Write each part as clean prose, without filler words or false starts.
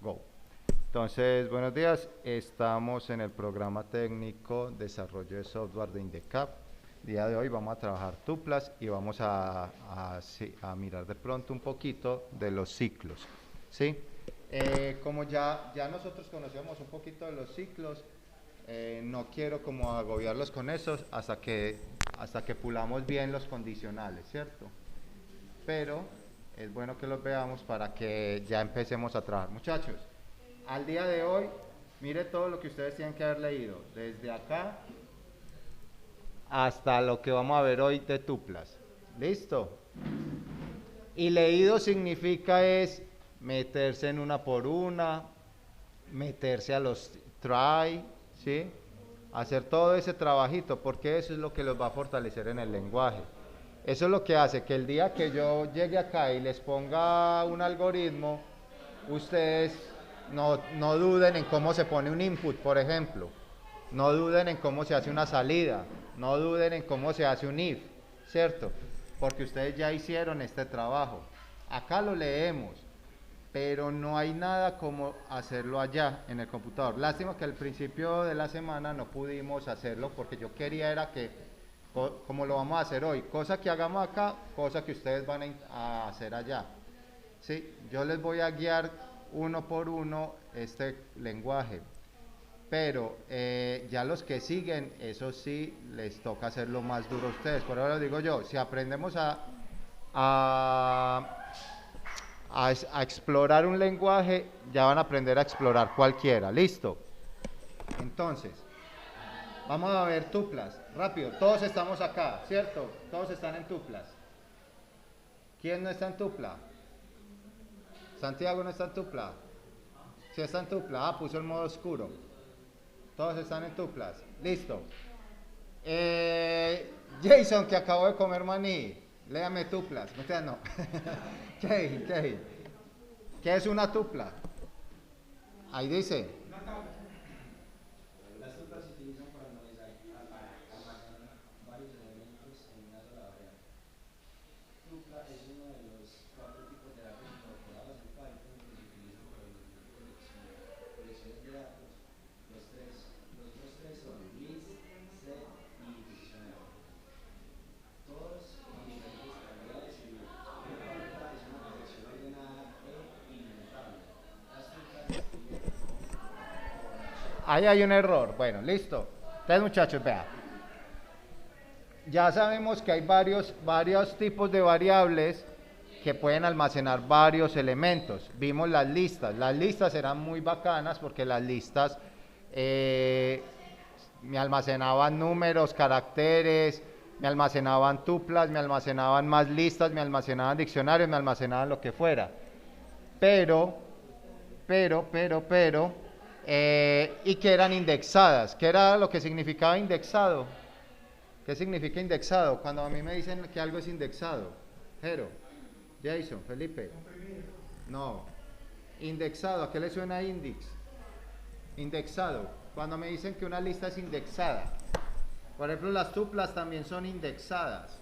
Go. Entonces, buenos días. Estamos en el programa técnico Desarrollo de Software de INDECAP. El día de hoy vamos a trabajar tuplas y vamos a mirar de pronto un poquito de los ciclos. ¿Sí? Como ya nosotros conocemos un poquito de los ciclos, no quiero como agobiarlos con esos hasta que pulamos bien los condicionales, ¿cierto? Pero es bueno que los veamos para que ya empecemos a trabajar. Muchachos, al día de hoy, mire todo lo que ustedes tienen que haber leído, desde acá hasta lo que vamos a ver hoy de tuplas. ¿Listo? Y leído significa es meterse en una por una, meterse a los try, ¿sí? Hacer todo ese trabajito, porque eso es lo que los va a fortalecer en el lenguaje. Eso es lo que hace que el día que yo llegue acá y les ponga un algoritmo, ustedes no duden en cómo se pone un input, por ejemplo. No duden en cómo se hace una salida. No duden en cómo se hace un if, ¿cierto? Porque ustedes ya hicieron este trabajo. Acá lo leemos, pero no hay nada como hacerlo allá en el computador. Lástima que al principio de la semana no pudimos hacerlo porque yo quería era que, como lo vamos a hacer hoy, cosa que hagamos acá, cosa que ustedes van a hacer allá. ¿Sí? Yo les voy a guiar uno por uno este lenguaje, pero ya los que siguen, eso sí, les toca hacerlo más duro a ustedes. Por ahora lo digo yo, si aprendemos a explorar un lenguaje, ya van a aprender a explorar cualquiera. ¿Listo? Entonces, vamos a ver tuplas. Rápido, todos estamos acá, ¿cierto? Todos están en tuplas. ¿Quién no está en tupla? Santiago no está en tupla. Si está en tupla, puso el modo oscuro. Todos están en tuplas. Listo. Jason, que acabo de comer maní. Léame tuplas. No. ¿Qué es una tupla? Ahí dice. Las tuplas se utilizan para almacenar varios elementos en una sola variable. Tupla es uno de los cuatro tipos de datos incorporados en Python que se utilizan para los colecciones de datos. Los otros tres son list, set y dictionary. Todos con diferentes calidades y usos. Una tupla es una colección ordenada e inmutable. Las tuplas se escriben Ahí hay un error. Bueno, listo. Entonces, muchachos, vean. Ya sabemos que hay varios tipos de variables que pueden almacenar varios elementos. Vimos las listas. Las listas eran muy bacanas porque las listas me almacenaban números, caracteres, me almacenaban tuplas, me almacenaban más listas, me almacenaban diccionarios, me almacenaban lo que fuera. Pero, y que eran indexadas. ¿Qué era lo que significaba indexado? ¿Qué significa indexado? Cuando a mí me dicen que algo es indexado. Jero, Jason, Felipe. No. Indexado, ¿a qué le suena index? Indexado. Cuando me dicen que una lista es indexada. Por ejemplo, las tuplas también son indexadas.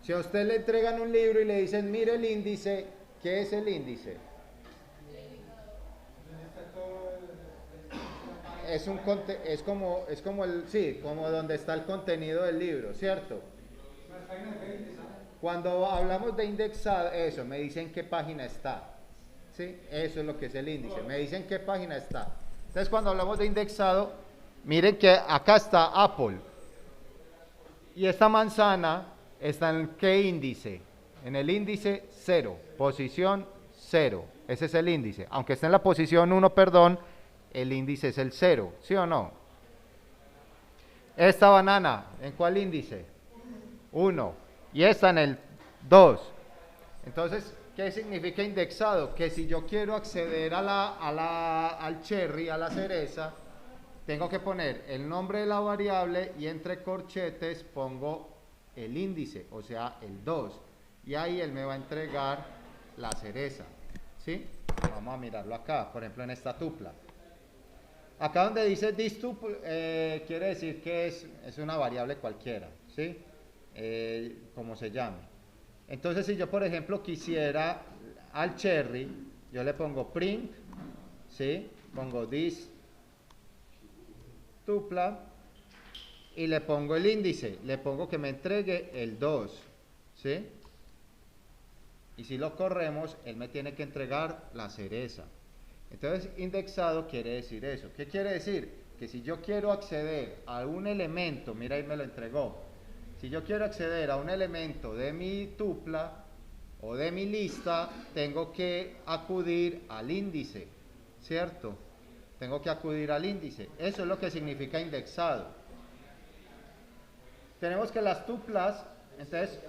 Si a usted le entregan un libro y le dicen, mire el índice, ¿qué es el índice? Como donde está el contenido del libro, ¿cierto? Cuando hablamos de indexado, eso, me dicen qué página está. ¿Sí? Eso es lo que es el índice. Me dicen qué página está. Entonces, cuando hablamos de indexado, miren que acá está Apple. Y esta manzana está en qué índice? En el índice 0, posición 0. Ese es el índice. Aunque esté en la posición 1, perdón, el índice es el 0, ¿sí o no? Esta banana, ¿en cuál índice? 1. Y esta en el 2. Entonces, ¿qué significa indexado? Que si yo quiero acceder al cherry, a la cereza, tengo que poner el nombre de la variable y entre corchetes pongo el índice, o sea, el 2. Y ahí él me va a entregar la cereza, ¿sí? Vamos a mirarlo acá, por ejemplo, en esta tupla. Acá donde dice this tuple, quiere decir que es una variable cualquiera, ¿sí? Como se llame. Entonces, si yo, por ejemplo, quisiera al cherry, yo le pongo print, ¿sí? Pongo this tupla y le pongo el índice, le pongo que me entregue el 2, ¿sí? Y si lo corremos, él me tiene que entregar la cereza. Entonces, indexado quiere decir eso. ¿Qué quiere decir? Que si yo quiero acceder a un elemento, mira ahí me lo entregó. Si yo quiero acceder a un elemento de mi tupla o de mi lista, tengo que acudir al índice, ¿cierto? Tengo que acudir al índice. Eso es lo que significa indexado. Tenemos que las tuplas, entonces,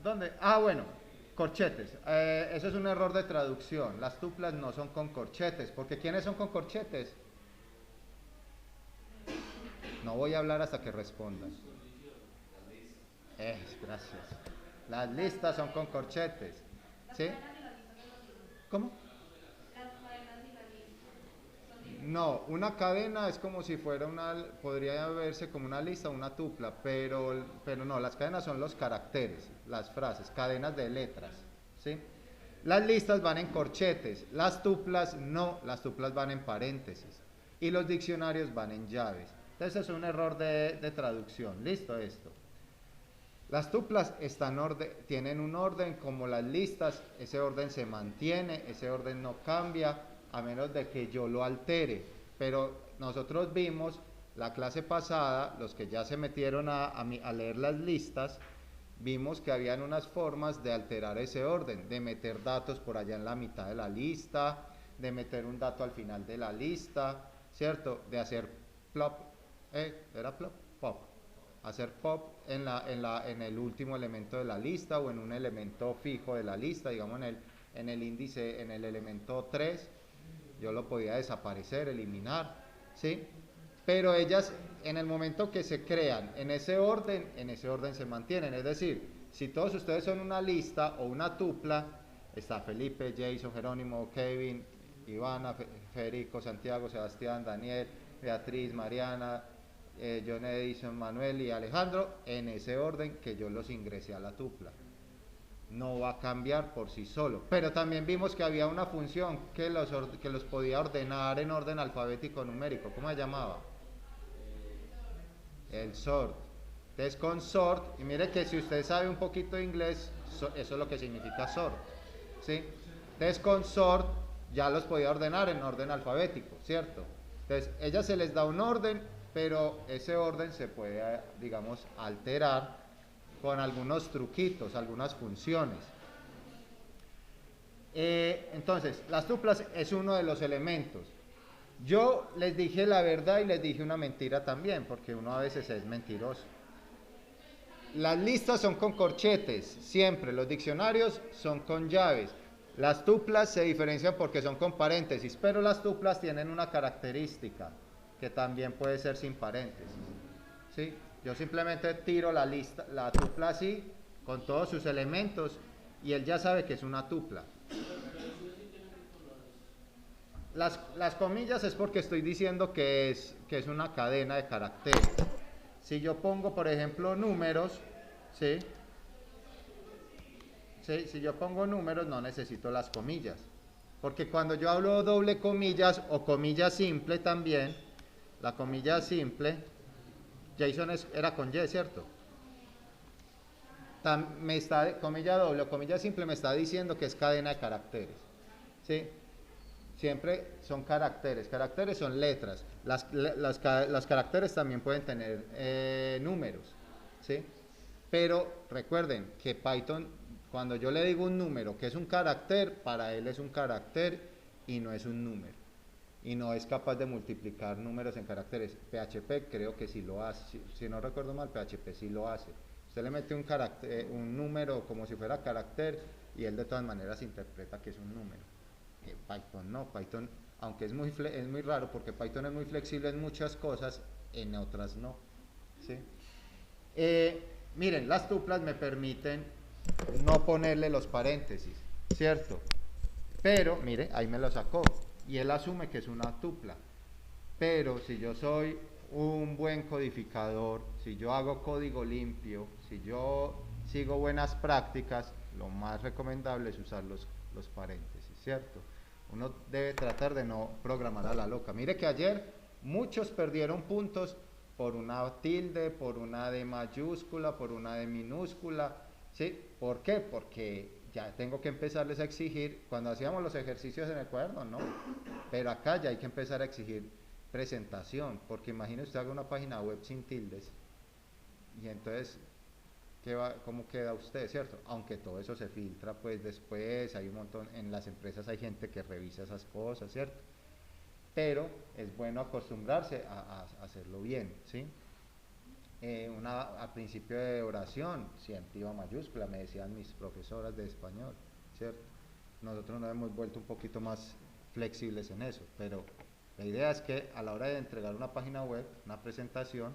¿dónde? Ah, bueno, corchetes. Eso es un error de traducción. Las tuplas no son con corchetes, porque ¿quiénes son con corchetes? No voy a hablar hasta que respondan. Gracias. Las listas son con corchetes. ¿Sí? ¿Cómo? No, una cadena es como si fuera podría verse como una lista o una tupla, pero no, las cadenas son los caracteres, las frases, cadenas de letras, ¿sí? Las listas van en corchetes, las tuplas no, las tuplas van en paréntesis y los diccionarios van en llaves. Entonces es un error de traducción. Listo esto. Las tuplas tienen un orden como las listas, ese orden se mantiene, ese orden no cambia a menos de que yo lo altere. Pero nosotros vimos la clase pasada, los que ya se metieron a leer las listas, vimos que habían unas formas de alterar ese orden, de meter datos por allá en la mitad de la lista, de meter un dato al final de la lista, ¿cierto? De hacer plop, ¿era plop? Pop. Hacer pop en el último elemento de la lista o en un elemento fijo de la lista, digamos en el índice, en el elemento 3, yo lo podía desaparecer, eliminar, ¿sí? Pero ellas, en el momento que se crean en ese orden se mantienen. Es decir, si todos ustedes son una lista o una tupla, está Felipe, Jason, Jerónimo, Kevin, Ivana, Federico, Santiago, Sebastián, Daniel, Beatriz, Mariana, John Edison, Manuel y Alejandro, en ese orden que yo los ingresé a la tupla. No va a cambiar por sí solo. Pero también vimos que había una función que los podía ordenar en orden alfabético numérico. ¿Cómo se llamaba? El sort. Entonces con sort, y mire que si usted sabe un poquito de inglés, eso es lo que significa sort, ¿sí? Entonces con sort ya los podía ordenar en orden alfabético, ¿cierto? Entonces ella se les da un orden, pero ese orden se puede, digamos, alterar con algunos truquitos, algunas funciones. Entonces, las tuplas es uno de los elementos. Yo les dije la verdad y les dije una mentira también, porque uno a veces es mentiroso. Las listas son con corchetes, siempre. Los diccionarios son con llaves. Las tuplas se diferencian porque son con paréntesis, pero las tuplas tienen una característica que también puede ser sin paréntesis, ¿sí? Yo simplemente tiro la lista, la tupla así, con todos sus elementos, y él ya sabe que es una tupla. Las comillas es porque estoy diciendo que es una cadena de caracteres. Si yo pongo, por ejemplo, números, ¿sí? ¿Sí? Si yo pongo números, no necesito las comillas. Porque cuando yo hablo doble comillas o comilla simple también, la comilla simple, Jason era con Y, ¿cierto? Comilla doble o comilla simple me está diciendo que es cadena de caracteres, ¿sí? Siempre son caracteres. Caracteres son letras. Los caracteres también pueden tener números, ¿sí? Pero recuerden que Python, cuando yo le digo un número que es un carácter, para él es un carácter y no es un número. Y no es capaz de multiplicar números en caracteres. PHP creo que sí lo hace. Si no recuerdo mal, PHP sí lo hace. Usted le mete un número como si fuera carácter y él de todas maneras interpreta que es un número. Python no. Python, aunque es muy raro porque Python es muy flexible en muchas cosas, en otras no, ¿sí? Miren, las tuplas me permiten no ponerle los paréntesis, ¿cierto? Pero, mire, ahí me lo sacó. Y él asume que es una tupla. Pero si yo soy un buen codificador, si yo hago código limpio, si yo sigo buenas prácticas, lo más recomendable es usar los paréntesis, ¿cierto? Uno debe tratar de no programar a la loca. Mire que ayer muchos perdieron puntos por una tilde, por una D mayúscula, por una D minúscula, ¿sí? ¿Por qué? Porque ya tengo que empezarles a exigir, cuando hacíamos los ejercicios en el cuaderno, no, pero acá ya hay que empezar a exigir presentación, porque imagine usted haga una página web sin tildes, y entonces, ¿cómo queda usted, cierto? Aunque todo eso se filtra, pues después hay un montón, en las empresas hay gente que revisa esas cosas, ¿cierto? Pero es bueno acostumbrarse a hacerlo bien, ¿sí? Al principio de oración siempre iba mayúscula, me decían mis profesoras de español, ¿cierto? Nosotros nos hemos vuelto un poquito más flexibles en eso, pero la idea es que a la hora de entregar una página web, una presentación,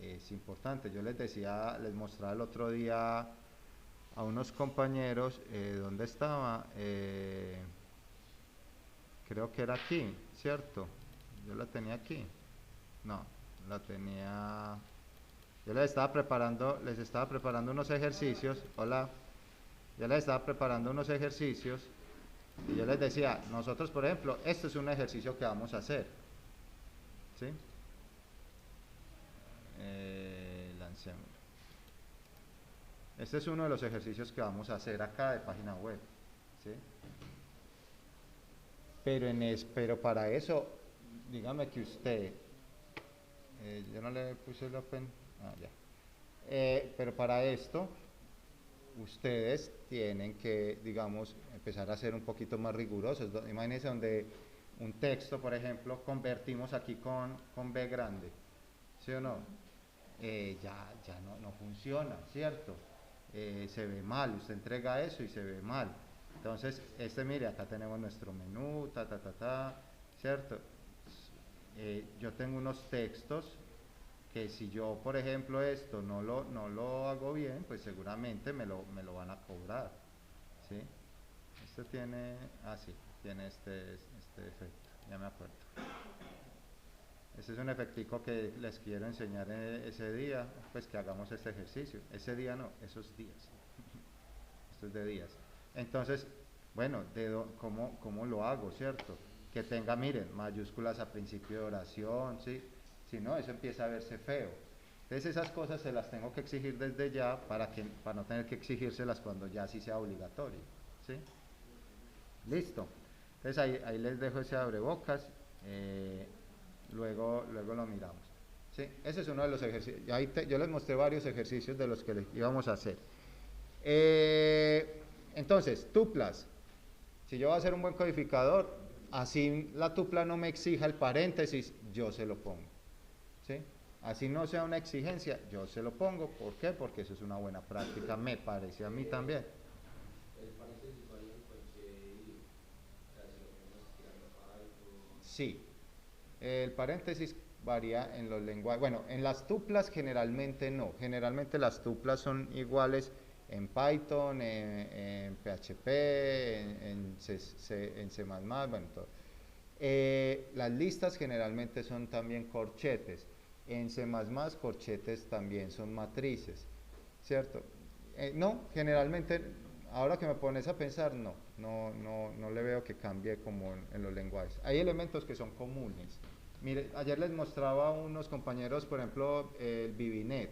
es importante. Yo les decía, les mostraba el otro día a unos compañeros, ¿dónde estaba? Creo que era aquí, ¿cierto? Yo la tenía aquí. No, la tenía... Yo les estaba preparando unos ejercicios. Hola. Yo les estaba preparando unos ejercicios y yo les decía, nosotros por ejemplo, este es un ejercicio que vamos a hacer, ¿sí? Lancémoslo. Este es uno de los ejercicios que vamos a hacer acá de página web, ¿sí? Pero para eso, dígame que usted, yo no le puse el open, ya. Pero para esto, ustedes tienen que, digamos, empezar a ser un poquito más rigurosos. Imagínense donde un texto, por ejemplo, convertimos aquí con B grande, ¿sí o no? Ya no funciona, ¿cierto? Se ve mal, usted entrega eso y se ve mal. Entonces, mire, acá tenemos nuestro menú, ¿cierto? Yo tengo unos textos que si yo, por ejemplo, esto no lo hago bien, pues seguramente me lo van a cobrar, ¿sí? Este tiene, sí, tiene este efecto, ya me acuerdo. Este es un efectico que les quiero enseñar ese día, pues que hagamos este ejercicio. Ese día no, esos días. Esto es de días. Entonces, bueno, ¿cómo lo hago, cierto? Que tenga, miren, mayúsculas a principio de oración, ¿sí? Si no, eso empieza a verse feo. Entonces esas cosas se las tengo que exigir desde ya para no tener que exigírselas cuando ya sí sea obligatorio, ¿sí? Listo. Entonces ahí les dejo ese abrebocas, luego lo miramos, ¿sí? Ese es uno de los ejercicios. Yo les mostré varios ejercicios de los que íbamos a hacer. Entonces, tuplas. Si yo voy a hacer un buen codificador, así la tupla no me exija el paréntesis, yo se lo pongo, ¿sí? Así no sea una exigencia, yo se lo pongo. ¿Por qué? Porque eso es una buena práctica, me parece a mí también. El paréntesis varía en cualquier idioma. O sea, si lo ponemos tirando Python. Sí, el paréntesis varía en los lenguajes. Bueno, en las tuplas generalmente no. Generalmente las tuplas son iguales en Python, en PHP, en C++, bueno, todo. Las listas generalmente son también corchetes. En C++ corchetes también son matrices, ¿cierto? No, generalmente, ahora que me pones a pensar, no le veo que cambie como en los lenguajes. Hay elementos que son comunes. Mire, ayer les mostraba a unos compañeros, por ejemplo, el VBNet,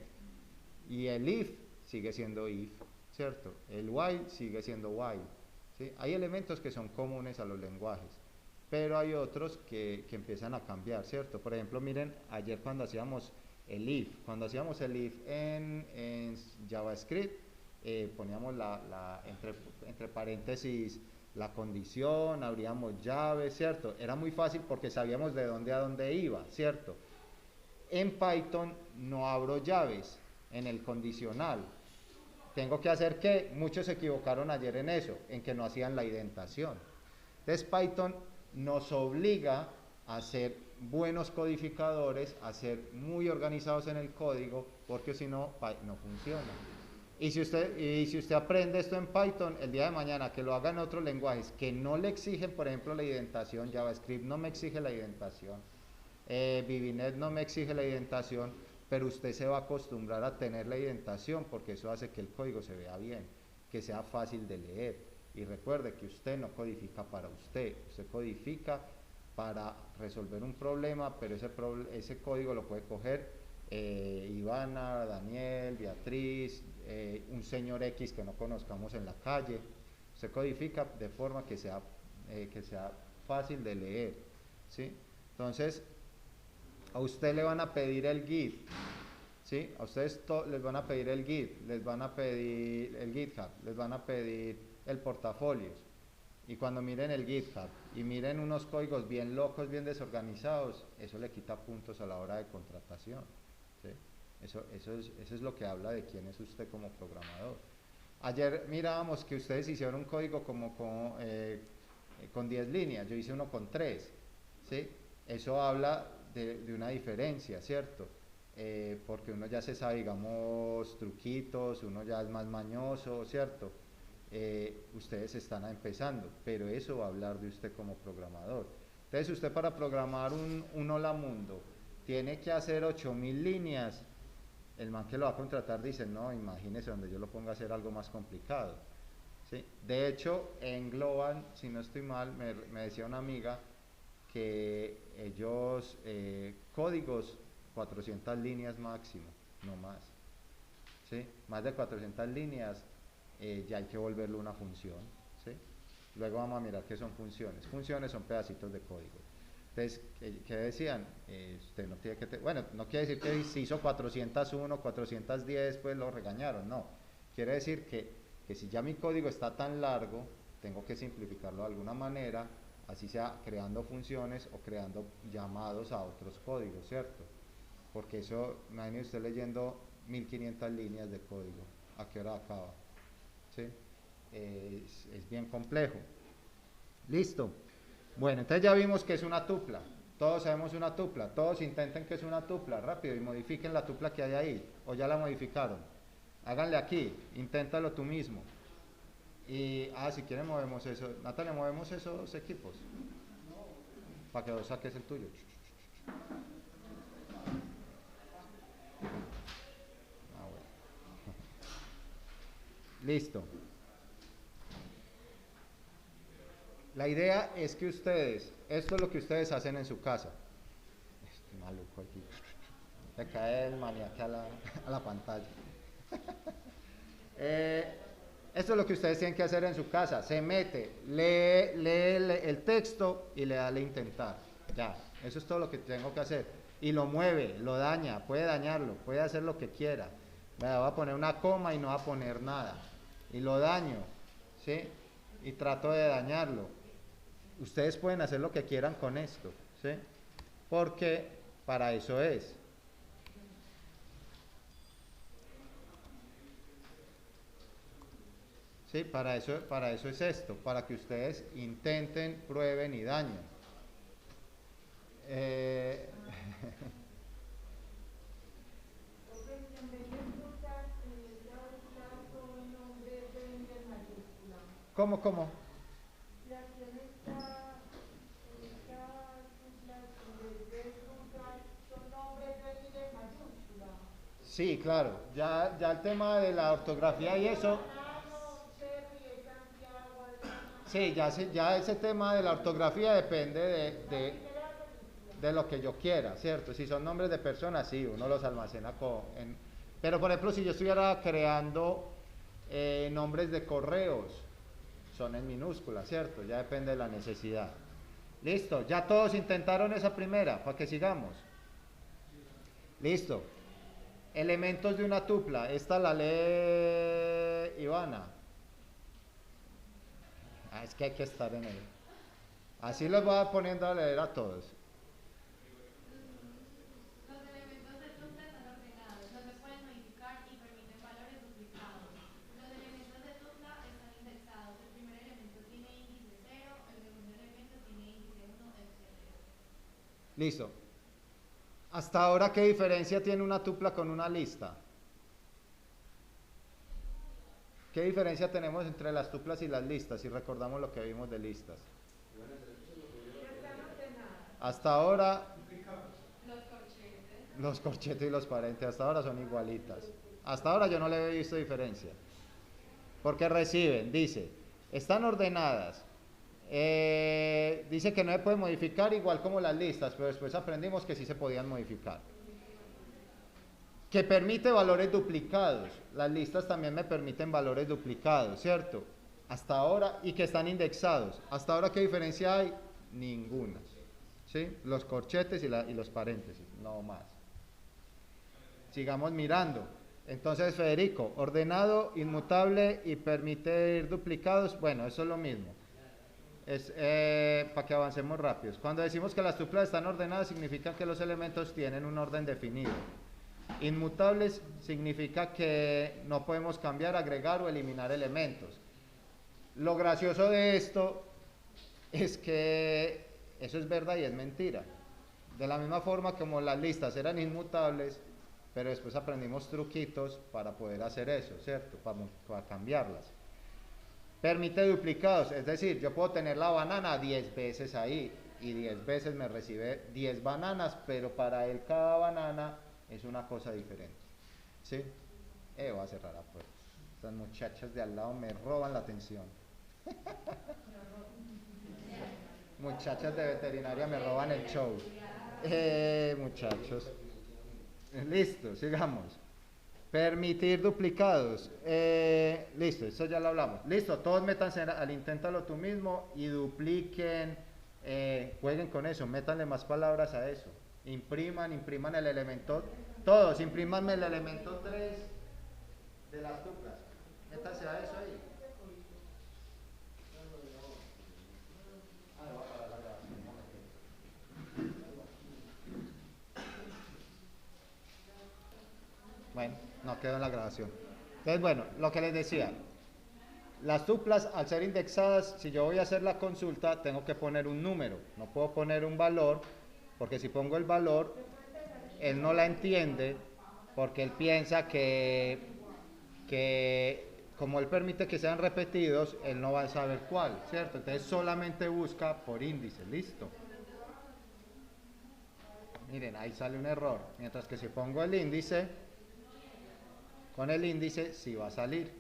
y el if sigue siendo if, ¿cierto? El while sigue siendo while, ¿sí? Hay elementos que son comunes a los lenguajes, pero hay otros que empiezan a cambiar, ¿cierto? Por ejemplo, miren, ayer cuando hacíamos el if en JavaScript, poníamos entre paréntesis la condición, abríamos llaves, ¿cierto? Era muy fácil porque sabíamos de dónde a dónde iba, ¿cierto? En Python no abro llaves en el condicional. Tengo que hacer que muchos se equivocaron ayer en eso, en que no hacían la indentación. Entonces Python nos obliga a ser buenos codificadores, a ser muy organizados en el código, porque si no, no funciona. Y si usted aprende esto en Python, el día de mañana que lo haga en otros lenguajes que no le exigen, por ejemplo, la indentación, JavaScript no me exige la indentación, VBNet no me exige la indentación, pero usted se va a acostumbrar a tener la indentación porque eso hace que el código se vea bien. que sea fácil de leer. Y recuerde que usted no codifica para usted codifica para resolver un problema, pero ese código lo puede coger Ivana, Daniel, Beatriz, un señor X que no conozcamos en la calle. Se codifica de forma que sea fácil de leer, ¿sí? Entonces, a usted le van a pedir el Git, ¿sí? A ustedes les van a pedir el Git, les van a pedir el GitHub, les van a pedir el portafolio. Y cuando miren el GitHub y miren unos códigos bien locos, bien desorganizados, eso le quita puntos a la hora de contratación, ¿sí? Eso es lo que habla de quién es usted como programador. Ayer mirábamos que ustedes hicieron un código con 10 líneas, yo hice uno con 3, ¿sí? Eso habla de una diferencia, ¿cierto? Porque uno ya se sabe, digamos, truquitos, uno ya es más mañoso, ¿cierto? Ustedes están empezando, pero eso va a hablar de usted como programador. Entonces, usted para programar un hola mundo tiene que hacer 8000 líneas. El man que lo va a contratar dice, no, imagínese donde yo lo ponga a hacer algo más complicado, ¿sí? De hecho, en Global, si no estoy mal, me decía una amiga que ellos, códigos 400 líneas máximo, no más, ¿sí? Más de 400 líneas, ya hay que volverlo una función, ¿sí? Luego vamos a mirar qué son funciones. Funciones son pedacitos de código. Entonces, ¿qué decían? Usted no tiene que... Bueno, no quiere decir que si hizo 401, 410, pues lo regañaron, no. Quiere decir que si ya mi código está tan largo, tengo que simplificarlo de alguna manera, así sea creando funciones o creando llamados a otros códigos, ¿cierto? Porque eso, imagínese usted leyendo 1500 líneas de código, ¿a qué hora acaba? ¿Sí? Es bien complejo. Listo. Bueno, entonces ya vimos que es una tupla. Todos sabemos una tupla. Todos intenten que es una tupla, rápido, y modifiquen la tupla que hay ahí. O ya la modificaron. Háganle aquí, inténtalo tú mismo. Y, si quieren movemos eso. Natalia, movemos esos equipos. Para que vos saques el tuyo. Bueno. Listo. La idea es que ustedes, esto es lo que ustedes hacen en su casa. Este maluco aquí. Le cae el maniaque a la pantalla. Esto es lo que ustedes tienen que hacer en su casa. Se mete, lee el texto y le da a intentar. Ya, eso es todo lo que tengo que hacer. Y lo mueve, lo daña, puede dañarlo, puede hacer lo que quiera. Va a poner una coma y no va a poner nada. Y lo daño, ¿sí? Y trato de dañarlo. Ustedes pueden hacer lo que quieran con esto, ¿sí? Porque para eso es. Sí, para eso es esto, para que ustedes intenten, prueben y dañen. ¿Cómo? Sí, claro, ya el tema de la ortografía y eso. Sí, ya ese tema de la ortografía depende de lo que yo quiera, ¿cierto? Si son nombres de personas, sí, uno los almacena pero por ejemplo, si yo estuviera creando nombres de correos, son en minúsculas, ¿cierto? Ya depende de la necesidad. Listo, ya todos intentaron esa primera, para que sigamos. Listo. Elementos de una tupla. Esta la lee Ivana. Es que hay que estar en él. Así los voy poniendo a leer a todos. Los elementos de tupla están ordenados, no se pueden modificar y permiten valores duplicados. Los elementos de tupla están indexados. El primer elemento tiene índice 0, el segundo elemento tiene índice 1, etc. Listo. Hasta ahora, ¿qué diferencia tiene una tupla con una lista? ¿Qué diferencia tenemos entre las tuplas y las listas? Si recordamos lo que vimos de listas. Hasta ahora, los corchetes y los parentes, hasta ahora son igualitas. Hasta ahora yo no le he visto diferencia. porque reciben, dice, están ordenadas. Dice que no se puede modificar igual como las listas, pero después aprendimos que sí se podían modificar. Que permite valores duplicados. Las listas también me permiten valores duplicados, ¿cierto? Hasta ahora, y que están indexados. Hasta ahora, ¿qué diferencia hay? Ninguna. ¿Sí? Los corchetes y los paréntesis, no más. Sigamos mirando. Entonces, Federico, ordenado, inmutable y permitir duplicados, bueno, eso es lo mismo. Es para que avancemos rápidos. Cuando decimos que las tuplas están ordenadas, significa que los elementos tienen un orden definido. Inmutables significa que no podemos cambiar, agregar o eliminar elementos. Lo gracioso de esto es que eso es verdad y es mentira. De la misma forma como las listas eran inmutables, pero después aprendimos truquitos para poder hacer eso, ¿cierto? Para cambiarlas. Permite duplicados, es decir, yo puedo tener la banana 10 veces ahí y 10 veces me recibe 10 bananas, pero para él cada banana es una cosa diferente. ¿Sí? Voy a cerrar la puerta. Estas muchachas de al lado me roban la atención. Muchachas de veterinaria me roban el show. Muchachos. Listo, sigamos. Permitir duplicados. Listo, eso ya lo hablamos. Listo, todos métanse al inténtalo tú mismo y dupliquen. Jueguen con eso, métanle más palabras a eso. Impriman el elemento. Todos, imprimanme el elemento 3 de las tuplas. Métanse a eso ahí. Bueno, no quedó en la grabación. Entonces, bueno, lo que les decía, las tuplas al ser indexadas, si yo voy a hacer la consulta, tengo que poner un número, no puedo poner un valor, porque si pongo el valor, él no la entiende, porque él piensa que como él permite que sean repetidos, él no va a saber cuál, ¿cierto? Entonces solamente busca por índice, listo. Miren, ahí sale un error, mientras que si pongo el índice, con el índice sí va a salir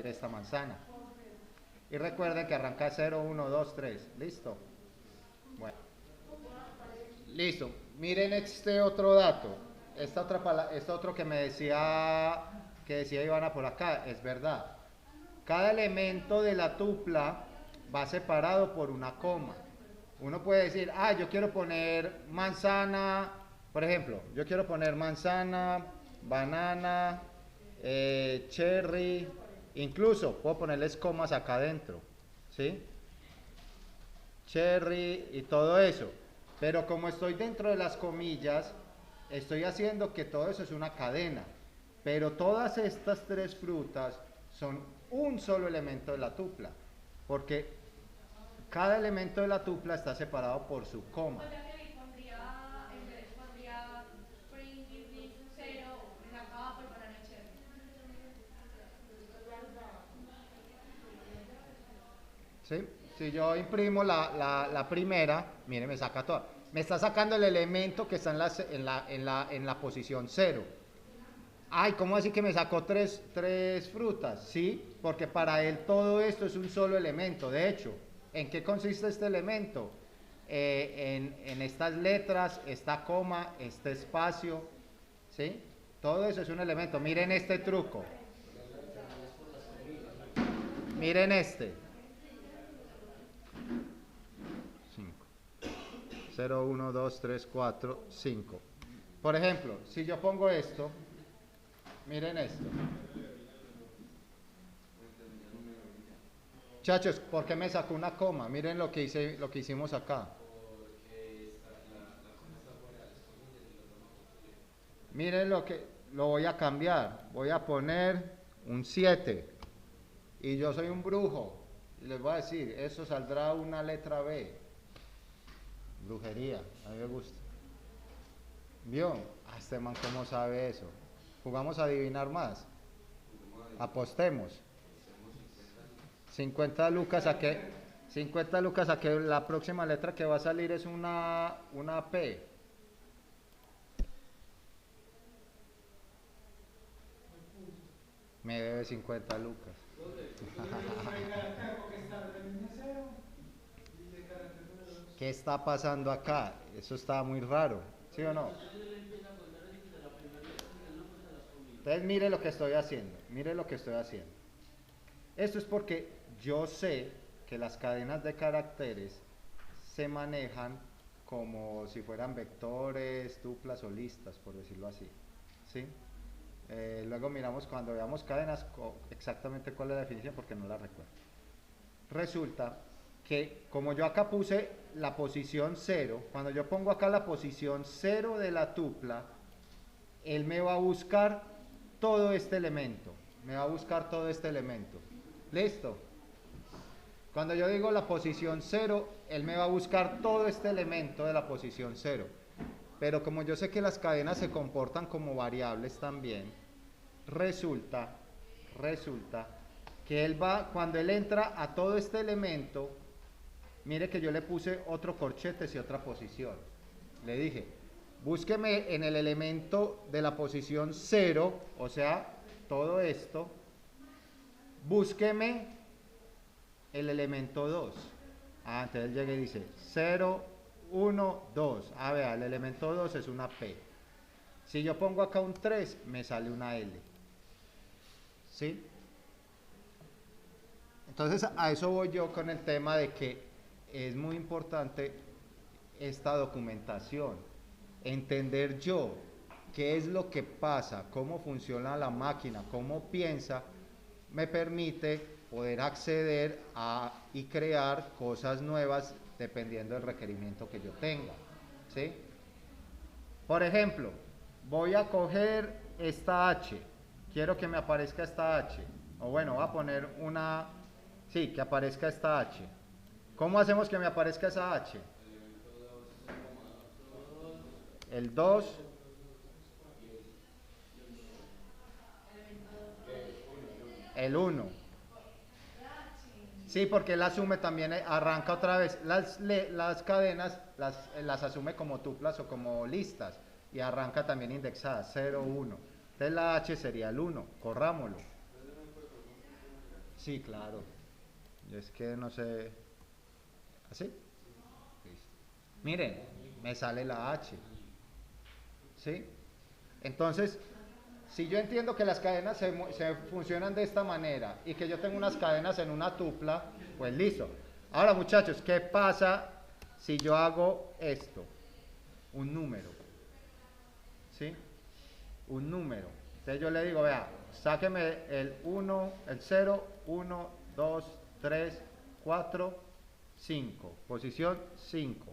esta manzana. Y recuerden que arranca 0, 1, 2, 3, listo. Bueno, listo. Miren este otro dato, este otro que me decía Ivana por acá, es verdad. Cada elemento de la tupla va separado por una coma. Uno puede decir, yo quiero poner manzana, por ejemplo, yo quiero poner manzana, banana, cherry, incluso puedo ponerles comas acá adentro, ¿sí? Cherry y todo eso. Pero como estoy dentro de las comillas, estoy haciendo que todo eso es una cadena. Pero todas estas tres frutas son un solo elemento de la tupla, porque cada elemento de la tupla está separado por su coma. O sea que ahí pondría spring, business, 0, en acá por banana cherry. ¿Sí? Si yo imprimo la primera, mire, me saca toda. Me está sacando el elemento que está en la posición 0. Ay, ¿cómo así que me sacó tres frutas? Sí, porque para él todo esto es un solo elemento. De hecho, ¿en qué consiste este elemento? En estas letras, esta coma, este espacio, ¿sí? Todo eso es un elemento. Miren este truco. Miren este. 0, 1, 2, 3, 4, 5. Por ejemplo, si yo pongo esto, miren esto. Muchachos, ¿por qué me sacó una coma? Miren lo que hicimos acá. Miren lo voy a cambiar. Voy a poner un 7. Y yo soy un brujo. Y les voy a decir, eso saldrá una letra B. Brujería, a mí me gusta. ¿Vio? Este man, ¿cómo sabe eso? ¿Jugamos a adivinar más? Apostemos. 50 lucas a que la próxima letra que va a salir es una P. Me debe 50 lucas. ¿Qué está pasando acá? Eso está muy raro, ¿sí o no? Entonces mire lo que estoy haciendo, mire lo que estoy haciendo. Esto es porque yo sé que las cadenas de caracteres se manejan como si fueran vectores, tuplas o listas, por decirlo así, ¿sí? Luego miramos cuando veamos cadenas exactamente cuál es la definición porque no la recuerdo. Resulta que como yo acá puse la posición 0, cuando yo pongo acá la posición 0 de la tupla, él me va a buscar todo este elemento, me va a buscar todo este elemento. ¿Listo? Cuando yo digo la posición 0, él me va a buscar todo este elemento de la posición 0. Pero como yo sé que las cadenas se comportan como variables también, resulta que él va, cuando él entra a todo este elemento, mire que yo le puse otro corchetes y otra posición. Le dije, búsqueme en el elemento de la posición 0, o sea, todo esto, búsqueme el elemento 2. Entonces él llega y dice 0, 1, 2. Vea, el elemento 2 es una P. Si yo pongo acá un 3, me sale una L. ¿Sí? Entonces a eso voy yo con el tema de que es muy importante esta documentación. Entender yo qué es lo que pasa, cómo funciona la máquina, cómo piensa, me permite poder acceder a y crear cosas nuevas dependiendo del requerimiento que yo tenga, ¿sí? Por ejemplo, voy a coger esta H, quiero que me aparezca esta H, o bueno, voy a poner una, sí, que aparezca esta H. ¿Cómo hacemos que me aparezca esa H? El 2, el 1. Sí, porque él asume también, arranca otra vez. Las cadenas las asume como tuplas o como listas y arranca también indexadas, 0, 1. Entonces la H sería el 1, corrámoslo. Sí, claro. Es que no sé. ¿Así? Listo. Miren, me sale la H. ¿Sí? Entonces, si yo entiendo que las cadenas se funcionan de esta manera y que yo tengo unas cadenas en una tupla, pues listo. Ahora muchachos, ¿qué pasa si yo hago esto? Un número. ¿Sí? Un número. Entonces yo le digo, vea, sáqueme el 1, el 0, 1, 2, 3, 4, 5. Posición 5.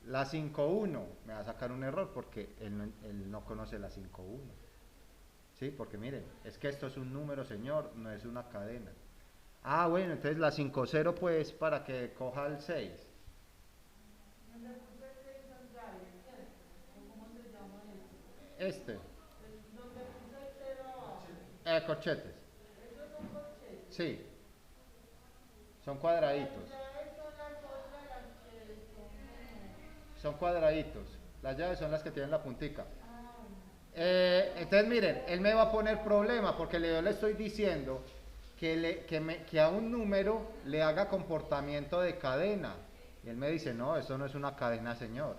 La 5.1 me va a sacar un error porque él no conoce la 5.1. ¿Sí? Porque miren, es que esto es un número, señor, no es una cadena. Bueno, entonces la 5.0 pues para que coja el 6. Este. Corchetes. Sí. Son cuadraditos. Son cuadraditos. Las llaves son las que tienen la puntica. Entonces miren, él me va a poner problema porque yo le estoy diciendo que a un número le haga comportamiento de cadena. Y él me dice, no, eso no es una cadena, señor.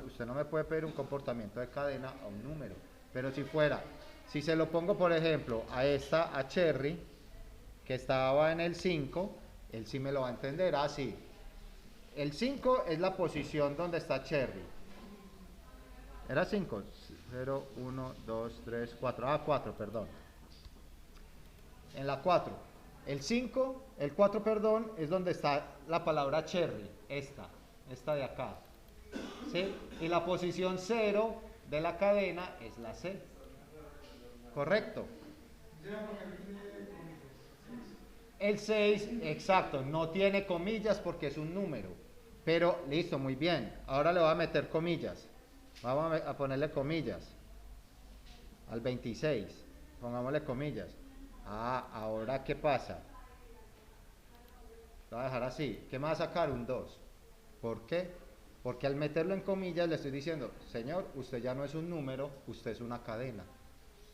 Usted no me puede pedir un comportamiento de cadena a un número. Pero si se lo pongo, por ejemplo, a Cherry, que estaba en el 5, él sí me lo va a entender así. El 5 es la posición donde está Cherry. ¿Era 5? 0, 1, 2, 3, 4. 4, perdón. En la 4. El 5, el 4, perdón, es donde está la palabra Cherry. Esta de acá. ¿Sí? Y la posición 0 de la cadena es la C. ¿Correcto? El 6, exacto, no tiene comillas porque es un número. Pero, listo, muy bien. Ahora le voy a meter comillas. Vamos a ponerle comillas. Al 26. Pongámosle comillas. Ahora, ¿qué pasa? Lo voy a dejar así. ¿Qué me va a sacar? Un 2. ¿Por qué? Porque al meterlo en comillas le estoy diciendo, señor, usted ya no es un número, usted es una cadena.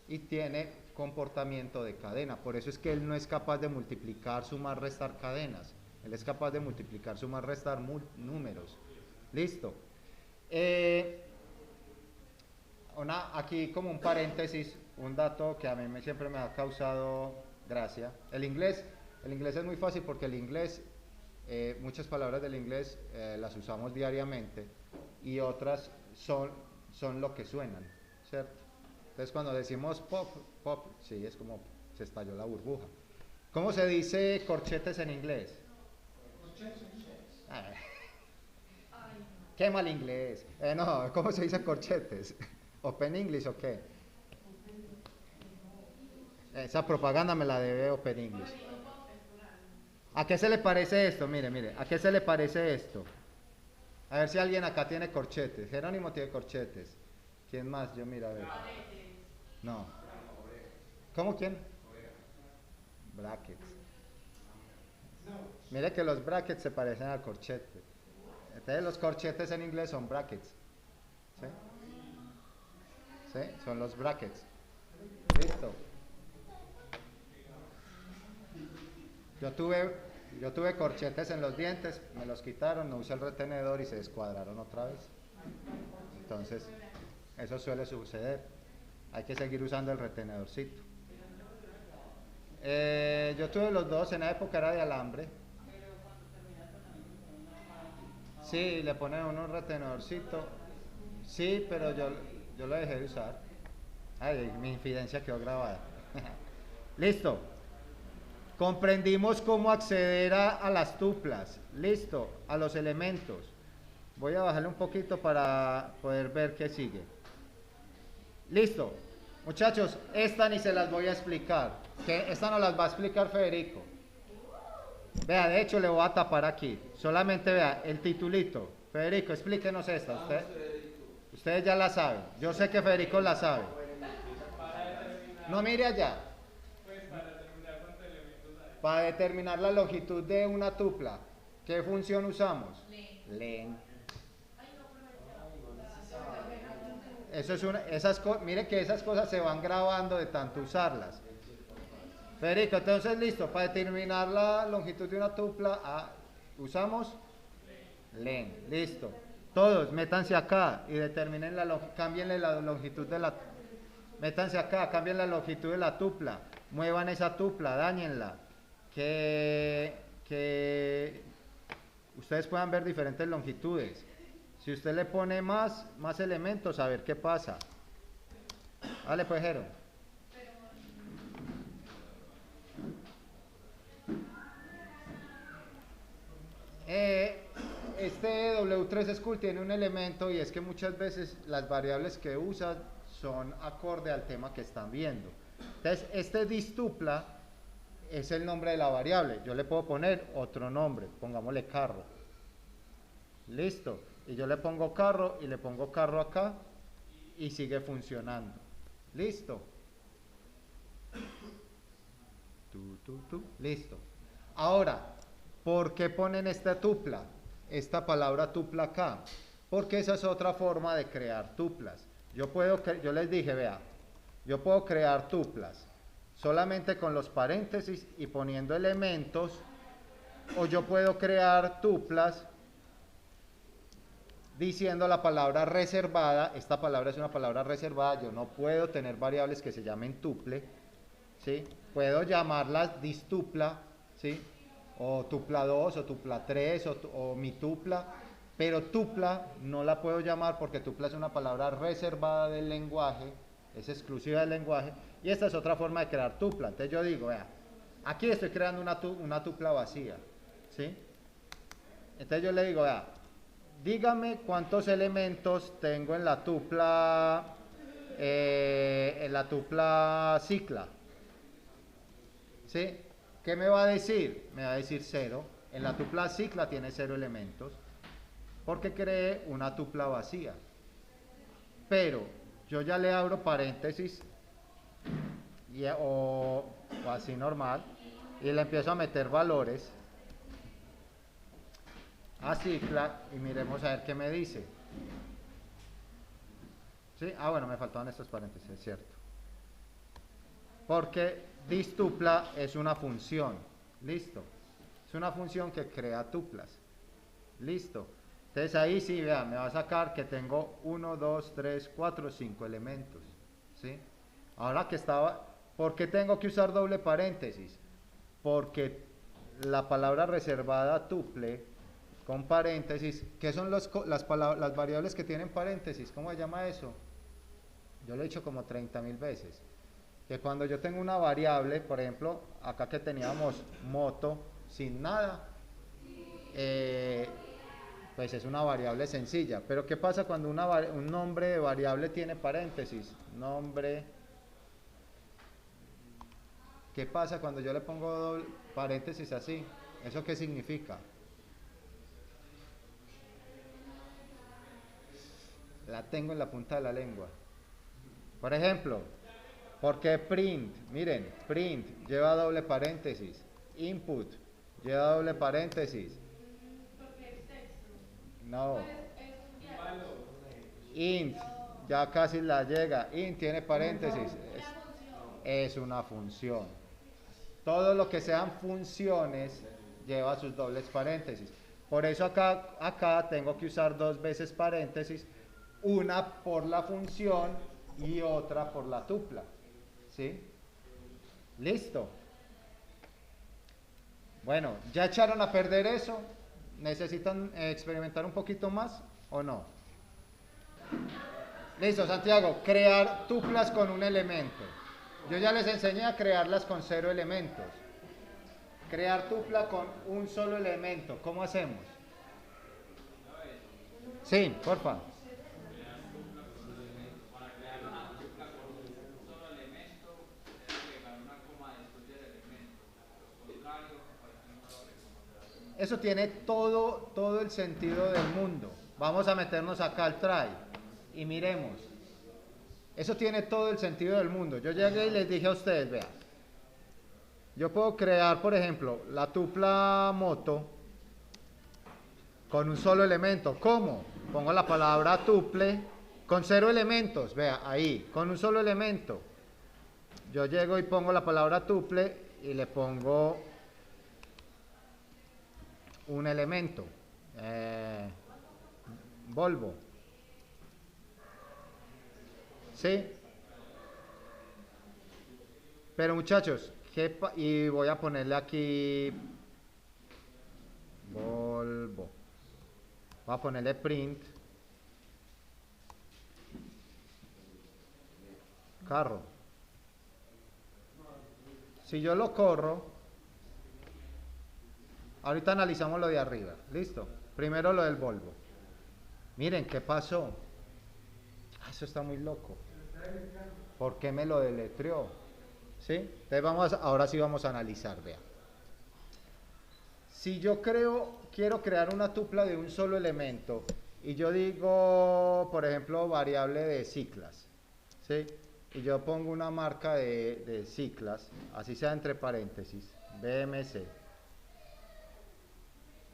Y tiene comportamiento de cadena. Por eso es que él no es capaz de multiplicar, sumar, restar cadenas. Él es capaz de multiplicar, sumar, restar números. Listo. Aquí como un paréntesis, un dato que a mí siempre me ha causado gracia. El inglés es muy fácil porque el inglés, muchas palabras del inglés las usamos diariamente y otras son lo que suenan, ¿cierto? Entonces cuando decimos pop, sí, es como se estalló la burbuja. ¿Cómo se dice corchetes en inglés? Ah, qué mal inglés. No, ¿cómo se dice corchetes? ¿Open English o qué? Esa propaganda me la debe Open English. ¿A qué se le parece esto? Mire, ¿a qué se le parece esto? A ver si alguien acá tiene corchetes. Jerónimo tiene corchetes. ¿Quién más? Yo mira, a ver. No. ¿Cómo quién? Brackets. Mire que los brackets se parecen al corchete. Entonces los corchetes en inglés son brackets. ¿Sí? ¿Sí? Son los brackets. Listo. Yo tuve corchetes en los dientes, me los quitaron, no usé el retenedor y se descuadraron otra vez. Entonces, eso suele suceder. Hay que seguir usando el retenedorcito. Yo tuve los dos, en la época era de alambre. Sí, le ponen uno un retenedorcito. Sí, pero yo lo dejé de usar. Ay, mi infidencia quedó grabada. Listo. Comprendimos cómo acceder a las tuplas. Listo, a los elementos. Voy a bajarle un poquito para poder ver qué sigue. Listo. Muchachos, esta ni se las voy a explicar. Esta no las va a explicar Federico. Vea, de hecho le voy a tapar aquí. Solamente vea el titulito. Federico, explíquenos esta. Ustedes ya la saben. Yo sé que Federico la sabe. No mire allá. Para determinar la longitud de una tupla, ¿qué función usamos? Len. Eso es mire que esas cosas se van grabando de tanto usarlas. Federico, entonces listo, para determinar la longitud de una tupla, usamos len. Listo. Todos, métanse acá y determinen cámbienle la longitud de la. Métanse acá, cambien la longitud de la tupla, muevan esa tupla, dáñenla. Que ustedes puedan ver diferentes longitudes. Si usted le pone más elementos, a ver qué pasa. Dale, pues, Jero. Este W3 School tiene un elemento y es que muchas veces las variables que usa son acorde al tema que están viendo. Entonces, este distupla es el nombre de la variable. Yo le puedo poner otro nombre, pongámosle carro. Listo. Y yo le pongo carro y le pongo carro acá y sigue funcionando. Listo. Listo. Ahora, ¿por qué ponen esta tupla? Esta palabra tupla acá. Porque esa es otra forma de crear tuplas. Yo les dije, vea, yo puedo crear tuplas solamente con los paréntesis y poniendo elementos, o yo puedo crear tuplas diciendo la palabra reservada. Esta palabra es una palabra reservada, yo no puedo tener variables que se llamen tuple, ¿sí? Puedo llamarlas distupla, ¿sí? O tupla 2, o tupla 3, o mi tupla, pero tupla no la puedo llamar porque tupla es una palabra reservada del lenguaje, es exclusiva del lenguaje, y esta es otra forma de crear tupla. Entonces yo digo, vea, aquí estoy creando una tupla vacía, ¿sí? Entonces yo le digo, vea, dígame cuántos elementos tengo en la tupla cicla, ¿sí? ¿Qué me va a decir? Me va a decir 0. En la tupla cicla tiene 0 elementos porque creé una tupla vacía. Pero yo ya le abro paréntesis o así normal y le empiezo a meter valores a cicla y miremos a ver qué me dice. ¿Sí? Bueno, me faltaban estos paréntesis, es cierto. Porque this tupla es una función. Listo. Es una función que crea tuplas. Listo. Entonces ahí sí, vea, me va a sacar que tengo 1, 2, 3, 4, 5 elementos. ¿Sí? Ahora que estaba... ¿Por qué tengo que usar doble paréntesis? Porque la palabra reservada tuple con paréntesis, ¿qué son las variables que tienen paréntesis? ¿Cómo se llama eso? Yo lo he dicho como 30.000 veces. Que cuando yo tengo una variable, por ejemplo, acá que teníamos moto sin nada, pues es una variable sencilla. Pero ¿qué pasa cuando un nombre de variable tiene paréntesis? Nombre. ¿Qué pasa cuando yo le pongo doble paréntesis así? ¿Eso qué significa? La tengo en la punta de la lengua. Por ejemplo, porque print, miren, print lleva doble paréntesis, input lleva doble paréntesis. Porque es texto. No, Es un diálogo. int ya casi la llega, int tiene paréntesis, Una función. es una función. Todo lo que sean funciones lleva sus dobles paréntesis. Por eso acá tengo que usar dos veces paréntesis, una por la función y otra por la tupla. ¿Sí? Listo. Bueno, ¿ya echaron a perder eso? ¿Necesitan experimentar un poquito más o no? Listo, Santiago, crear tuplas con un elemento. Yo ya les enseñé a crearlas con 0 elementos. Crear tupla con un solo elemento. ¿Cómo hacemos? Sí, porfa. Eso tiene todo el sentido del mundo. Vamos a meternos acá al try y miremos. Eso tiene todo el sentido del mundo. Yo llegué y les dije a ustedes, vean, yo puedo crear, por ejemplo, la tupla moto con un solo elemento. ¿Cómo? Pongo la palabra tuple con 0 elementos, vea, ahí, con un solo elemento. Yo llego y pongo la palabra tuple y le pongo un elemento, Volvo. ¿Sí? Pero muchachos, y voy a ponerle aquí Volvo. Voy a ponerle print carro. Si yo lo corro, ahorita analizamos lo de arriba. Listo. Primero lo del Volvo. Miren, ¿qué pasó? Eso está muy loco. ¿Por qué me lo deletreó? ¿Sí? Entonces ahora sí vamos a analizar, vean. Si yo quiero crear una tupla de un solo elemento y yo digo, por ejemplo, variable de ciclas, ¿sí? Y yo pongo una marca de ciclas, así sea entre paréntesis, BMC,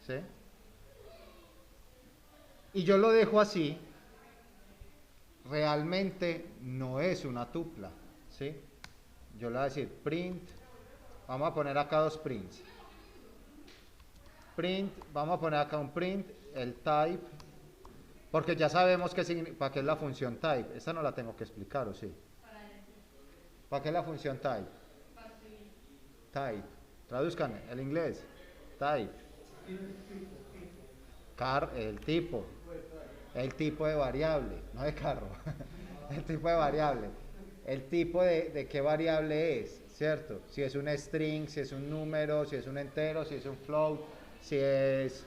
¿sí? Y yo lo dejo así, realmente no es una tupla, ¿sí? Yo le voy a decir print, vamos a poner acá 2 prints. Print, vamos a poner acá un print, el type, porque ya sabemos para qué es la función type. Esta no la tengo que explicar, ¿o sí? ¿Para qué es la función type? Type, traduzcan el inglés, type. El tipo de variable, no de carro, el tipo de variable, el tipo de qué variable es, ¿cierto? Si es un string, si es un número, si es un entero, si es un float, si es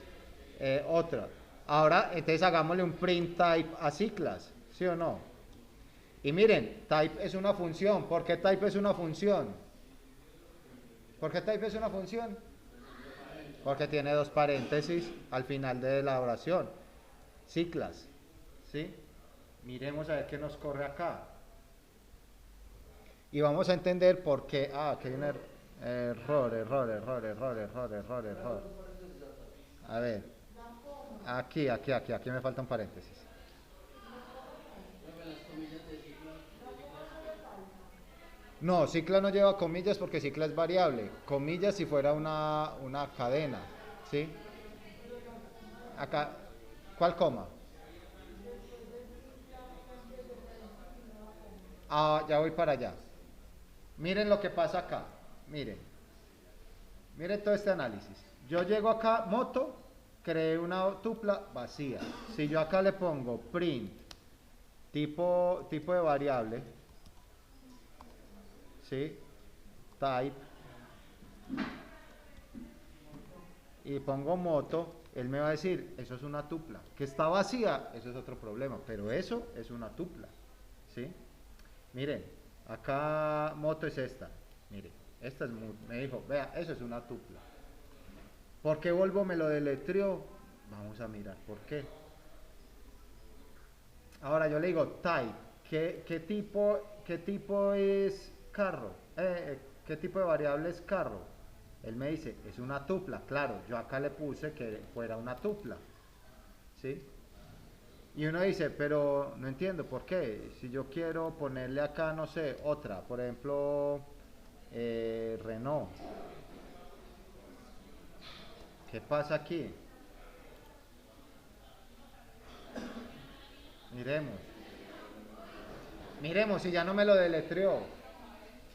otra. Ahora, entonces hagámosle un print type a ciclas, ¿sí o no? Y miren, type es una función. ¿Por qué type es una función? ¿Por qué type es una función? Porque tiene 2 paréntesis al final de la oración. Ciclas, ¿sí? Miremos a ver qué nos corre acá. Y vamos a entender por qué. Que hay un error. A ver. Aquí me falta un paréntesis. No, cicla no lleva comillas porque cicla es variable. Comillas si fuera una cadena, ¿sí? Acá, ¿cuál coma? Ah, ya voy para allá. Miren lo que pasa acá. Miren. Miren todo este análisis. Yo llego acá, moto, creé una tupla vacía. Si yo acá le pongo print, tipo de variable, ¿sí? Type, y pongo moto, él me va a decir, eso es una tupla. Que está vacía, eso es otro problema, pero eso es una tupla, ¿sí? Miren, acá moto es esta, miren, esta es, me dijo, vea, eso es una tupla. ¿Por qué Volvo me lo deletreó? Vamos a mirar por qué. Ahora yo le digo type, qué tipo es carro? ¿Qué tipo de variable es carro? Él me dice, es una tupla. Claro, yo acá le puse que fuera una tupla, ¿sí? Y uno dice, pero no entiendo por qué. Si yo quiero ponerle acá, no sé, otra, por ejemplo, Renault. ¿Qué pasa aquí? Miremos. Miremos si ya no me lo deletreó.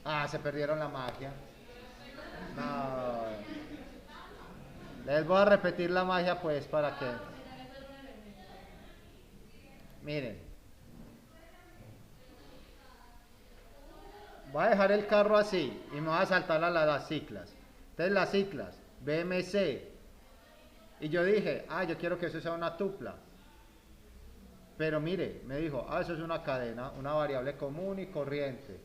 Ah, se perdieron la magia. No. Les voy a repetir la magia pues para que... Miren. Voy a dejar el carro así y me voy a saltar a las ciclas. Entonces las ciclas, BMC. Y yo dije, yo quiero que eso sea una tupla. Pero mire, me dijo, eso es una cadena, una variable común y corriente.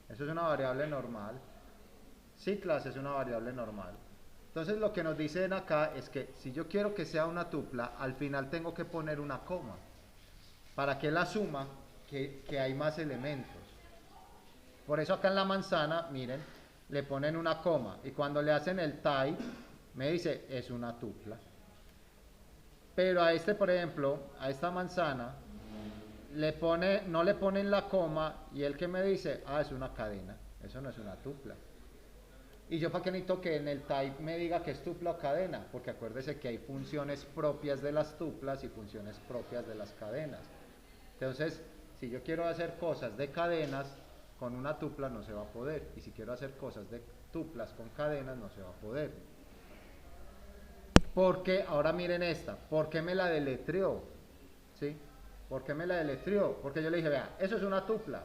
Eso es una variable normal. Ciclas es una variable normal. Entonces lo que nos dicen acá es que si yo quiero que sea una tupla, al final tengo que poner una coma. Para que la suma que hay más elementos. Por eso acá en la manzana, miren, le ponen una coma. Y cuando le hacen el type, me dice, es una tupla. Pero a este, por ejemplo, a esta manzana, no le ponen la coma y él que me dice, es una cadena. Eso no es una tupla. Y yo para qué necesito que en el type me diga que es tupla o cadena, porque acuérdese que hay funciones propias de las tuplas y funciones propias de las cadenas. Entonces, si yo quiero hacer cosas de cadenas, con una tupla no se va a poder. Y si quiero hacer cosas de tuplas con cadenas, no se va a poder. Porque, ahora miren esta, ¿por qué me la deletreó? ¿Sí? ¿Por qué me la deletreó? Porque yo le dije, vea, eso es una tupla.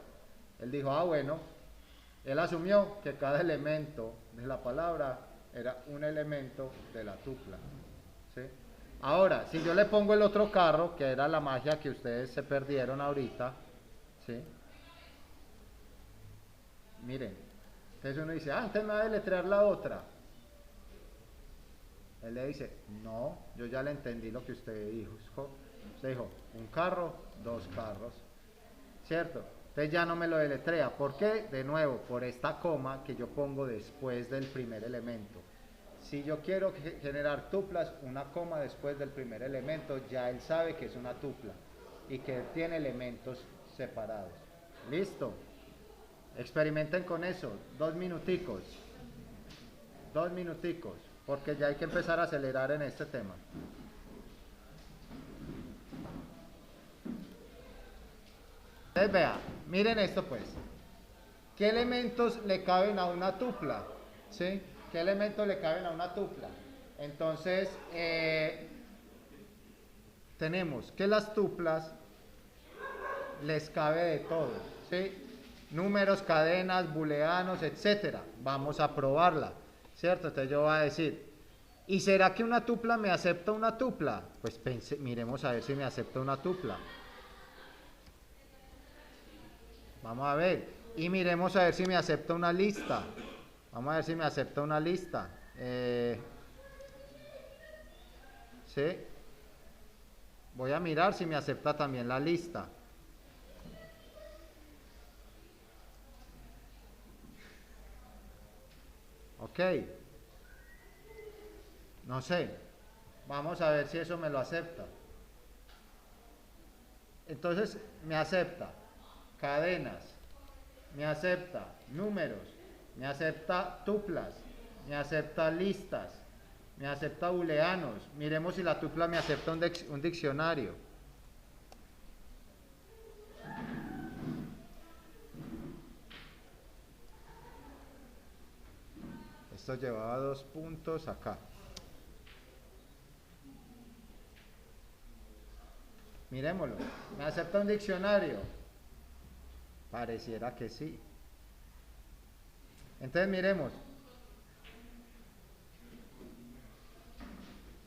Él dijo, bueno, él asumió que cada elemento de la palabra era un elemento de la tupla. ¿Sí? Ahora, si yo le pongo el otro carro, que era la magia que ustedes se perdieron ahorita, ¿sí? Miren, entonces uno dice, entonces me va a deletrear la otra. Él le dice, no, yo ya le entendí lo que usted dijo. Usted dijo, un carro, dos carros, ¿cierto? Entonces ya no me lo deletrea. ¿Por qué? De nuevo, por esta coma que yo pongo después del primer elemento. Si yo quiero generar tuplas, una coma después del primer elemento, ya él sabe que es una tupla y que tiene elementos separados. ¿Listo? Experimenten con eso, 2 minuticos, porque ya hay que empezar a acelerar en este tema. Entonces vea, miren esto pues, ¿qué elementos le caben a una tupla? ¿Sí? ¿Qué elementos le caben a una tupla? Entonces, tenemos que las tuplas les cabe de todo, ¿sí? Números, cadenas, booleanos, etcétera. Vamos a probarla, ¿cierto? Entonces yo voy a decir, ¿y será que una tupla me acepta una tupla? Pues miremos a ver si me acepta una tupla. Vamos a ver. Y miremos a ver si me acepta una lista. Vamos a ver si me acepta una lista. ¿Sí? Voy a mirar si me acepta también la lista. Ok. No sé. Vamos a ver si eso me lo acepta. Entonces, me acepta cadenas, me acepta números, me acepta tuplas, me acepta listas, me acepta booleanos. Miremos si la tupla me acepta un diccionario. Esto llevaba 2 puntos acá. Miremoslo. ¿Me acepta un diccionario? Pareciera que sí. Entonces miremos.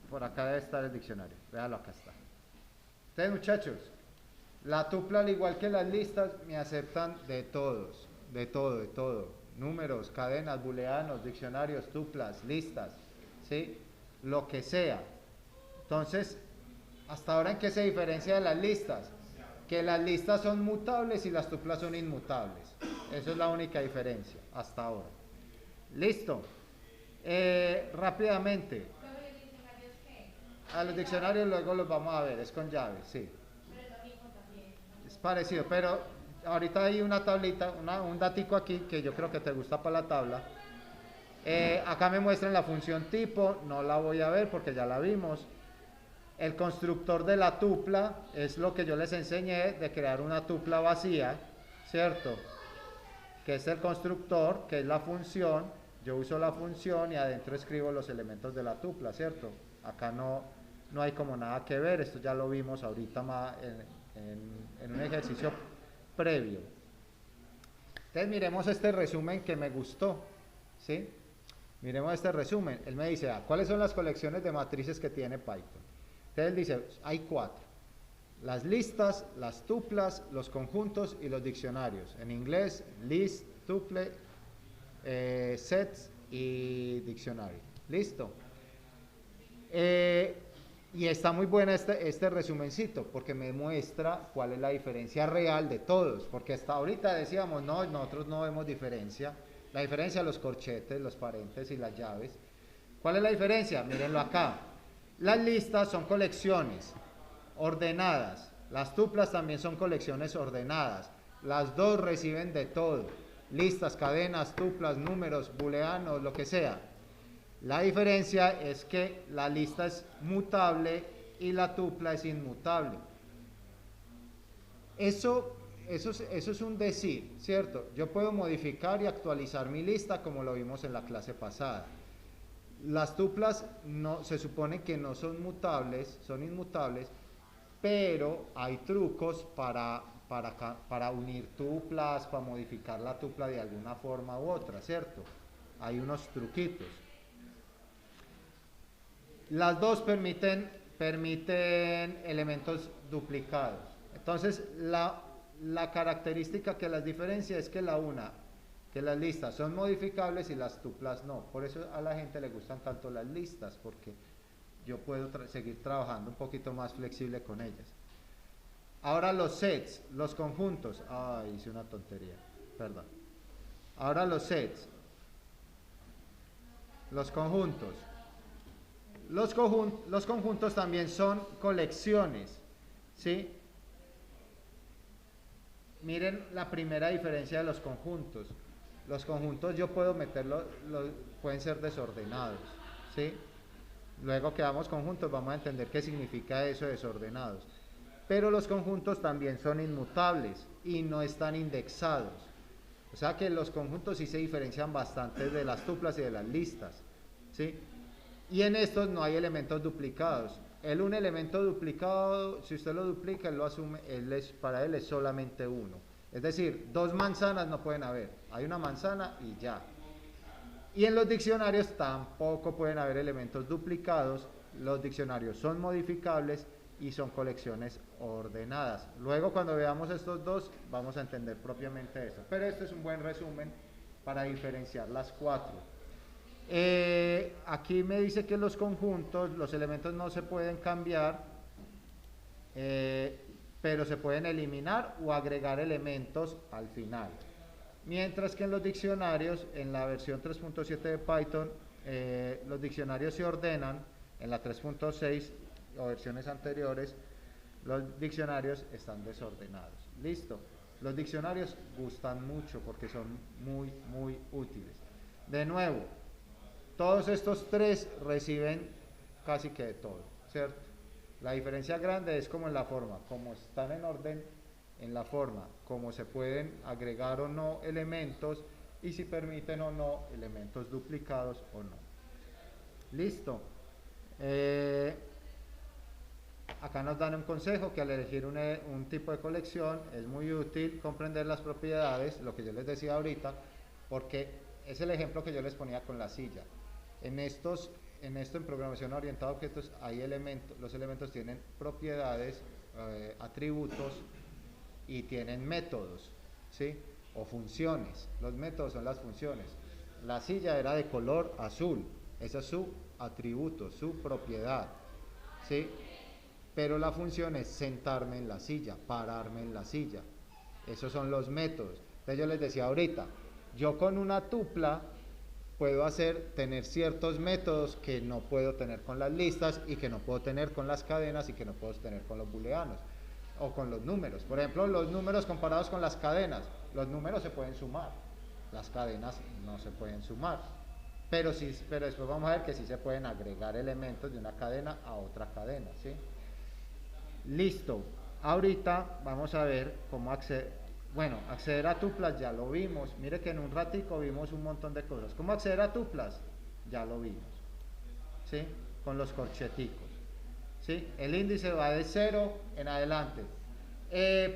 Por acá debe estar el diccionario. Véalo, acá está. Entonces, muchachos, la tupla, al igual que las listas, me aceptan de todos. De todo, de todo. Números, cadenas, booleanos, diccionarios, tuplas, listas. ¿Sí? Lo que sea. Entonces, hasta ahora, ¿en qué se diferencia de las listas? Que las listas son mutables y las tuplas son inmutables. Esa es la única diferencia hasta ahora. Listo. Rápidamente. ¿Pero los diccionarios qué? A los diccionarios luego los vamos a ver, es con llaves, sí. Pero es lo mismo también. Es parecido, pero ahorita hay una tablita, un datico aquí que yo creo que te gusta para la tabla. Acá me muestran la función tipo, no la voy a ver porque ya la vimos. El constructor de la tupla es lo que yo les enseñé de crear una tupla vacía, ¿cierto? Que es el constructor, que es la función. Yo uso la función y adentro escribo los elementos de la tupla, ¿cierto? Acá no hay como nada que ver, esto ya lo vimos ahorita más en un ejercicio previo. Entonces miremos este resumen que me gustó, ¿sí? Miremos este resumen. Él me dice, ¿cuáles son las colecciones de matrices que tiene Python? Entonces él dice, hay 4. Las listas, las tuplas, los conjuntos y los diccionarios. En inglés, list, tuple, sets y diccionario. ¿Listo? Y está muy buena este resumencito porque me muestra cuál es la diferencia real de todos. Porque hasta ahorita decíamos, no, nosotros no vemos diferencia. La diferencia los corchetes, los paréntesis y las llaves. ¿Cuál es la diferencia? Mírenlo acá. Las listas son colecciones ordenadas. Las tuplas también son colecciones ordenadas. Las dos reciben de todo. Listas, cadenas, tuplas, números, booleanos, lo que sea. La diferencia es que la lista es mutable y la tupla es inmutable. Eso es un decir, ¿cierto? Yo puedo modificar y actualizar mi lista como lo vimos en la clase pasada. Las tuplas no, se supone que no son mutables, son inmutables, pero hay trucos para unir tuplas, para modificar la tupla de alguna forma u otra, ¿cierto? Hay unos truquitos. Las dos permiten elementos duplicados. Entonces, la característica que las diferencia es que que las listas son modificables y las tuplas no. Por eso a la gente le gustan tanto las listas, porque yo puedo seguir trabajando un poquito más flexible con ellas. Ahora los sets, los conjuntos. Ay, hice una tontería, perdón. Ahora los sets, los conjuntos. Los conjuntos también son colecciones, ¿sí? Miren la primera diferencia de los conjuntos. Los conjuntos yo puedo meterlos, pueden ser desordenados, ¿sí? Luego que damos conjuntos vamos a entender qué significa eso de desordenados. Pero los conjuntos también son inmutables y no están indexados. O sea que los conjuntos sí se diferencian bastante de las tuplas y de las listas, ¿sí? Y en estos no hay elementos duplicados. Un elemento duplicado, si usted lo duplica, él lo asume, para él es solamente uno. Es decir, 2 manzanas no pueden haber. Hay una manzana y ya. Y en los diccionarios tampoco pueden haber elementos duplicados. Los diccionarios son modificables y son colecciones ordenadas. Luego, cuando veamos estos dos, vamos a entender propiamente eso. Pero este es un buen resumen para diferenciar las 4. Aquí me dice que los conjuntos, los elementos no se pueden cambiar, pero se pueden eliminar o agregar elementos al final. Mientras que en los diccionarios, en la versión 3.7 de Python, los diccionarios se ordenan. En la 3.6 o versiones anteriores, los diccionarios están desordenados. Listo. Los diccionarios gustan mucho porque son muy, muy útiles. De nuevo, todos estos tres reciben casi que de todo, ¿cierto? La diferencia grande es como en la forma, como están en orden en la forma, como se pueden agregar o no elementos y si permiten o no elementos duplicados o no. Listo. Acá nos dan un consejo que al elegir un tipo de colección es muy útil comprender las propiedades, lo que yo les decía ahorita, porque es el ejemplo que yo les ponía con la silla. En esto en programación orientada a objetos hay los elementos tienen propiedades, atributos y tienen métodos, ¿sí? O funciones. Los métodos son las funciones. La silla era de color azul, ese es su atributo, su propiedad, ¿sí? Pero la función es sentarme en la silla, pararme en la silla. Esos son los métodos. Entonces yo les decía ahorita, yo con una tupla puedo tener ciertos métodos que no puedo tener con las listas y que no puedo tener con las cadenas y que no puedo tener con los booleanos o con los números. Por ejemplo, los números comparados con las cadenas. Los números se pueden sumar, las cadenas no se pueden sumar. Pero después vamos a ver que sí se pueden agregar elementos de una cadena a otra cadena, ¿sí? Listo. Ahorita vamos a ver cómo acceder. Bueno, acceder a tuplas ya lo vimos. Mire que en un ratico vimos un montón de cosas. ¿Cómo acceder a tuplas? Ya lo vimos, ¿sí? Con los corcheticos, ¿sí? El índice va de 0 en adelante.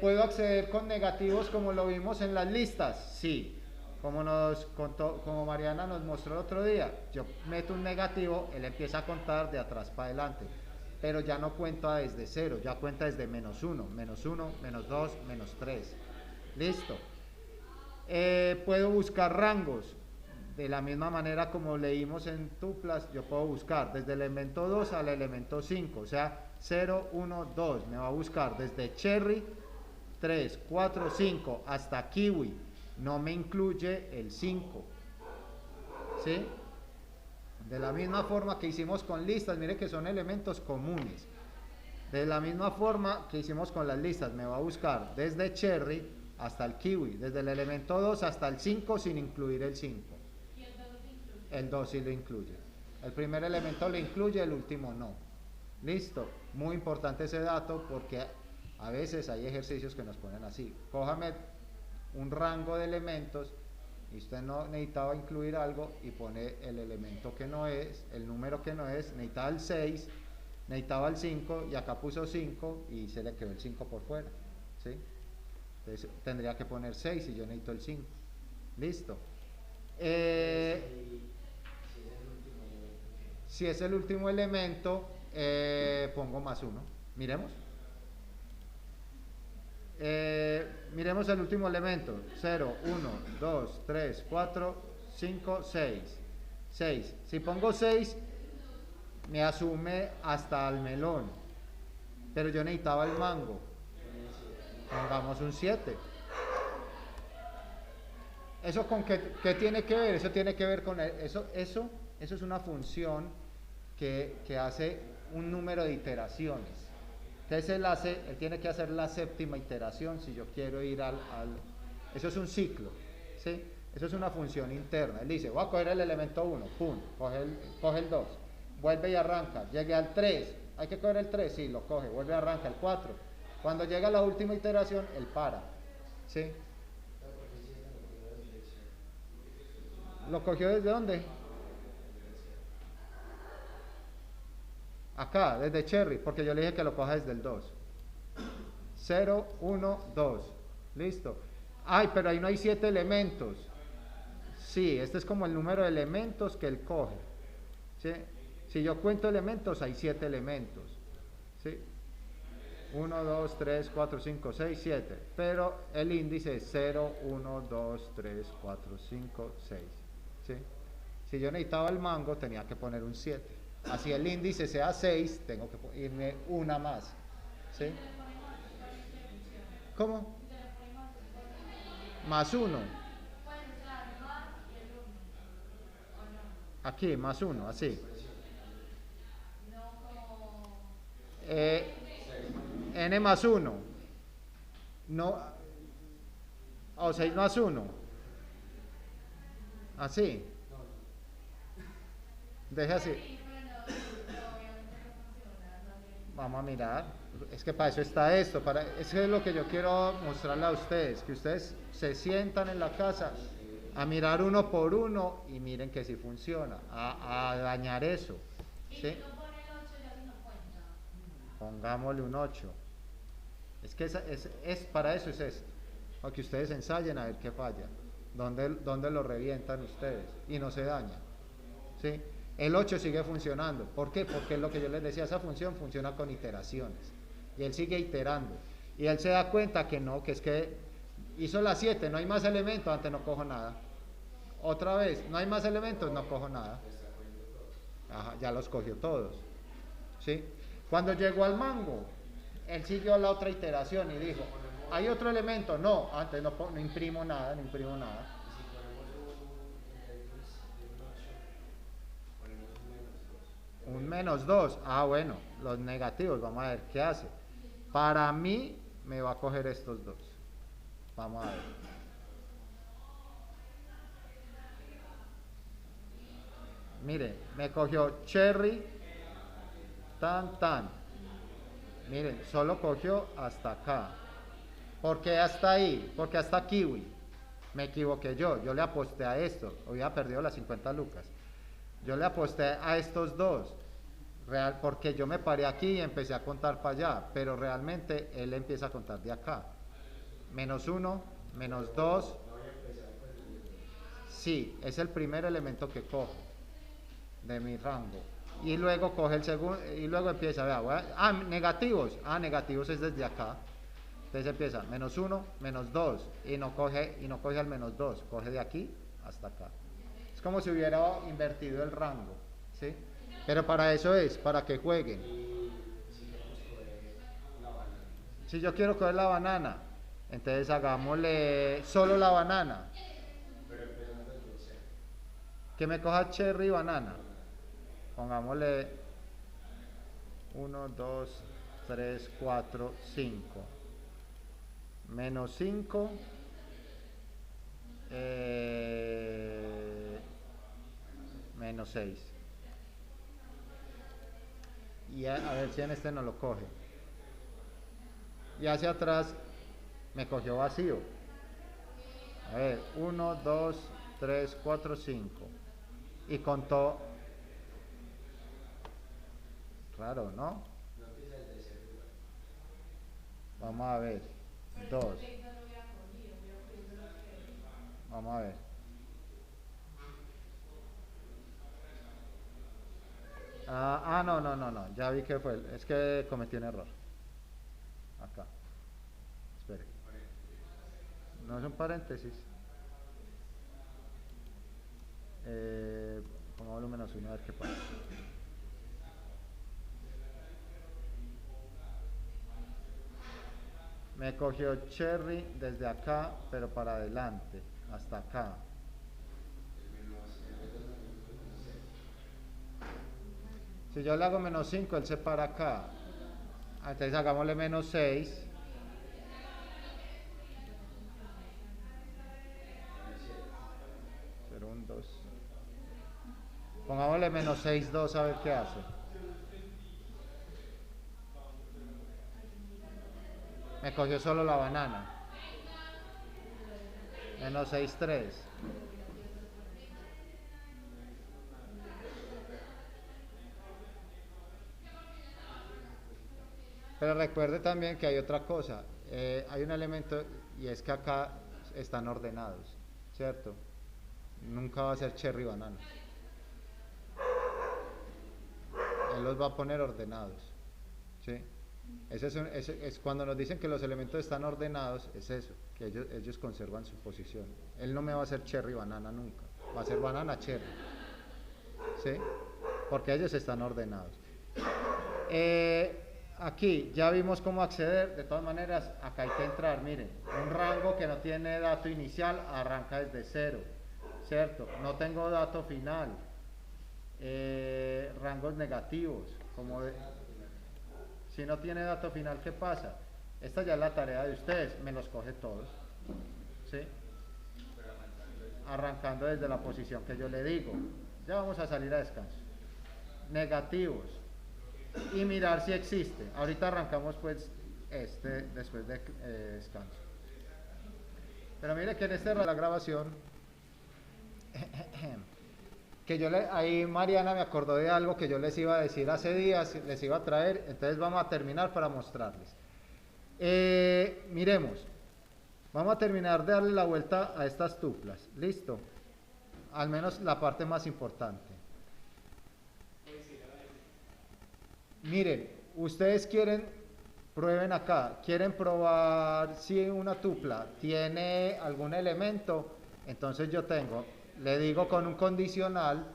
¿Puedo acceder con negativos como lo vimos en las listas? Sí. Como Mariana nos mostró el otro día, yo meto un negativo, él empieza a contar de atrás para adelante, pero ya no cuenta desde 0, ya cuenta desde -1, -1, -2, -3. Listo. Puedo buscar rangos, de la misma manera como leímos en tuplas, yo puedo buscar desde el elemento 2 al elemento 5, o sea, 0, 1, 2, me va a buscar desde cherry, 3, 4, 5, hasta kiwi. No me incluye el 5, ¿sí? De la misma forma que hicimos con listas, mire que son elementos comunes. De la misma forma que hicimos con las listas, me va a buscar desde cherry hasta el kiwi, desde el elemento 2 hasta el 5 sin incluir el 5. ¿Y el 2 lo incluye? El 2 sí lo incluye. El primer elemento lo incluye, el último no. Listo. Muy importante ese dato porque a veces hay ejercicios que nos ponen así. Cójame un rango de elementos y usted no necesitaba incluir algo y pone el elemento que no es, el número que no es, necesitaba el 6, necesitaba el 5 y acá puso 5 y se le quedó el 5 por fuera, ¿sí? Entonces tendría que poner 6 y yo necesito el 5. Listo. Si es el último elemento, pongo +1. Miremos. Miremos el último elemento. 0, 1, 2, 3, 4, 5, 6. 6. Si pongo 6, me asume hasta el melón. Pero yo necesitaba el mango. Pongamos un 7. ¿Eso con qué tiene que ver? Eso tiene que ver con eso es una función que hace un número de iteraciones. Entonces él tiene que hacer la séptima iteración si yo quiero ir eso es un ciclo, ¿sí? Eso es una función interna. Él dice, voy a coger el elemento 1, pum, coge el 2, vuelve y arranca, llegue al 3, hay que coger el 3, sí, lo coge, vuelve y arranca el 4. Cuando llega a la última iteración, él para, ¿sí? ¿Lo cogió desde dónde? Acá, desde cherry, porque yo le dije que lo coja desde el 2. 0, 1, 2. Listo. Ay, pero ahí no hay 7 elementos. Sí, este es como el número de elementos que él coge, ¿sí? Si yo cuento elementos, hay 7 elementos, ¿sí? 1, 2, 3, 4, 5, 6, 7. Pero el índice es 0, 1, 2, 3, 4, 5, 6. ¿Sí? Si yo necesitaba el mango, tenía que poner un 7. Así el índice sea 6, tengo que irme una más. ¿Sí? ¿Cómo? +1. Aquí, +1, así. N+1. No, O 6 más 1. Así. Deje así. Sí, pero no, obviamente no funciona, no tiene. Vamos a mirar. Es que para eso está esto. Eso es lo que yo quiero mostrarle a ustedes. Que ustedes se sientan en la casa a mirar uno por uno y miren que sí funciona. A dañar eso. Y ¿Sí? si no pone el 8 ya ni no cuenta. Pongámosle un 8. Es que para eso es esto. Para que ustedes ensayen a ver qué falla. ¿Dónde lo revientan ustedes? Y no se daña. ¿Sí? El 8 sigue funcionando. ¿Por qué? Porque es lo que yo les decía, esa función funciona con iteraciones. Y él sigue iterando. Y él se da cuenta que no, que es que hizo la 7, no hay más elementos, antes no cojo nada. Otra vez, no hay más elementos, no cojo nada. Ajá, ya los cogió todos. ¿Sí? Cuando llegó al mango, él siguió la otra iteración y dijo, ¿hay otro elemento? No, antes no imprimo nada, no imprimo nada. Un menos 2. Ah, bueno, los negativos, vamos a ver qué hace. Para mí me va a coger estos dos. Vamos a ver. Miren, me cogió cherry, tan. Miren, solo cogió hasta acá. ¿Por qué hasta ahí? Porque hasta kiwi. Me equivoqué yo le aposté a esto. Hubiera perdido las 50 lucas. Yo le aposté a estos dos. Porque yo me paré aquí y empecé a contar para allá. Pero realmente él empieza a contar de acá. Menos 1, menos 2. Sí, es el primer elemento que cojo de mi rango. Y luego coge el segundo. Y luego empieza, negativos. Negativos es desde acá. Entonces empieza menos 1, menos 2 y no coge al menos 2, coge de aquí hasta acá. Es como si hubiera invertido el rango, ¿sí? Pero para eso es, para que jueguen. Si yo quiero coger la banana, entonces hagámosle solo la banana. Que me coja cherry y banana. Pongámosle 1, 2, 3, 4, 5. Menos 5, menos 6. Y a ver si en este no lo coge. Y hacia atrás me cogió vacío. A ver, 1, 2, 3, 4, 5. Y contó. Raro, ¿no? Vamos a ver. 2. Vamos a ver. No. Ya vi que fue. Es que cometí un error. Acá. Espere. No es un paréntesis. Pongámoslo menos 1 a ver qué pasa. Me cogió cherry desde acá, pero para adelante, hasta acá. Si yo le hago menos 5, él se para acá. Entonces hagámosle menos 6. Un 2. Pongámosle menos 6, 2 a ver qué hace. Me cogió solo la banana. Menos 6, 3. Pero recuerde también que hay otra cosa. Hay un elemento y es que acá están ordenados, ¿cierto? Nunca va a ser cherry banana. Él los va a poner ordenados, ¿sí? Es cuando nos dicen que los elementos están ordenados, es eso, que ellos conservan su posición. Él no me va a hacer cherry banana nunca, va a ser banana cherry, ¿sí? Porque ellos están ordenados. Aquí ya vimos cómo acceder. De todas maneras, acá hay que entrar. Miren, un rango que no tiene dato inicial arranca desde 0, ¿cierto? No tengo dato final. Rangos negativos, si no tiene dato final, ¿qué pasa? Esta ya es la tarea de ustedes, me los coge todos, ¿sí? Arrancando desde la posición que yo le digo. Ya vamos a salir a descanso. Negativos. Y mirar si existe. Ahorita arrancamos pues después de descanso. Pero mire que en la grabación que ahí Mariana me acordó de algo que yo les iba a decir hace días, les iba a traer, entonces vamos a terminar para mostrarles. Miremos, vamos a terminar de darle la vuelta a estas tuplas, listo, al menos la parte más importante. Miren, ustedes prueben acá, quieren probar si una tupla tiene algún elemento, entonces le digo con un condicional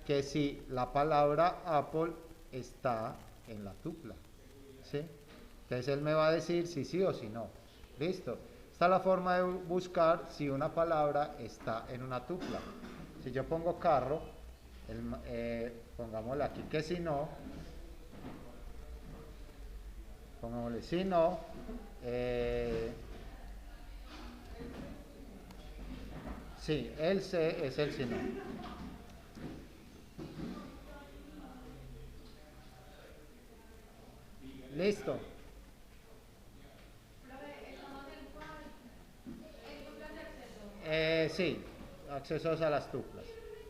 que si la palabra Apple está en la tupla, ¿sí? Entonces él me va a decir si sí o si no, listo. Esta es la forma de buscar si una palabra está en una tupla. Si yo pongo carro, pongámosle aquí que si no, pongámosle si no, sí, el C es el si no. Listo. Sí, accesos a las tuplas.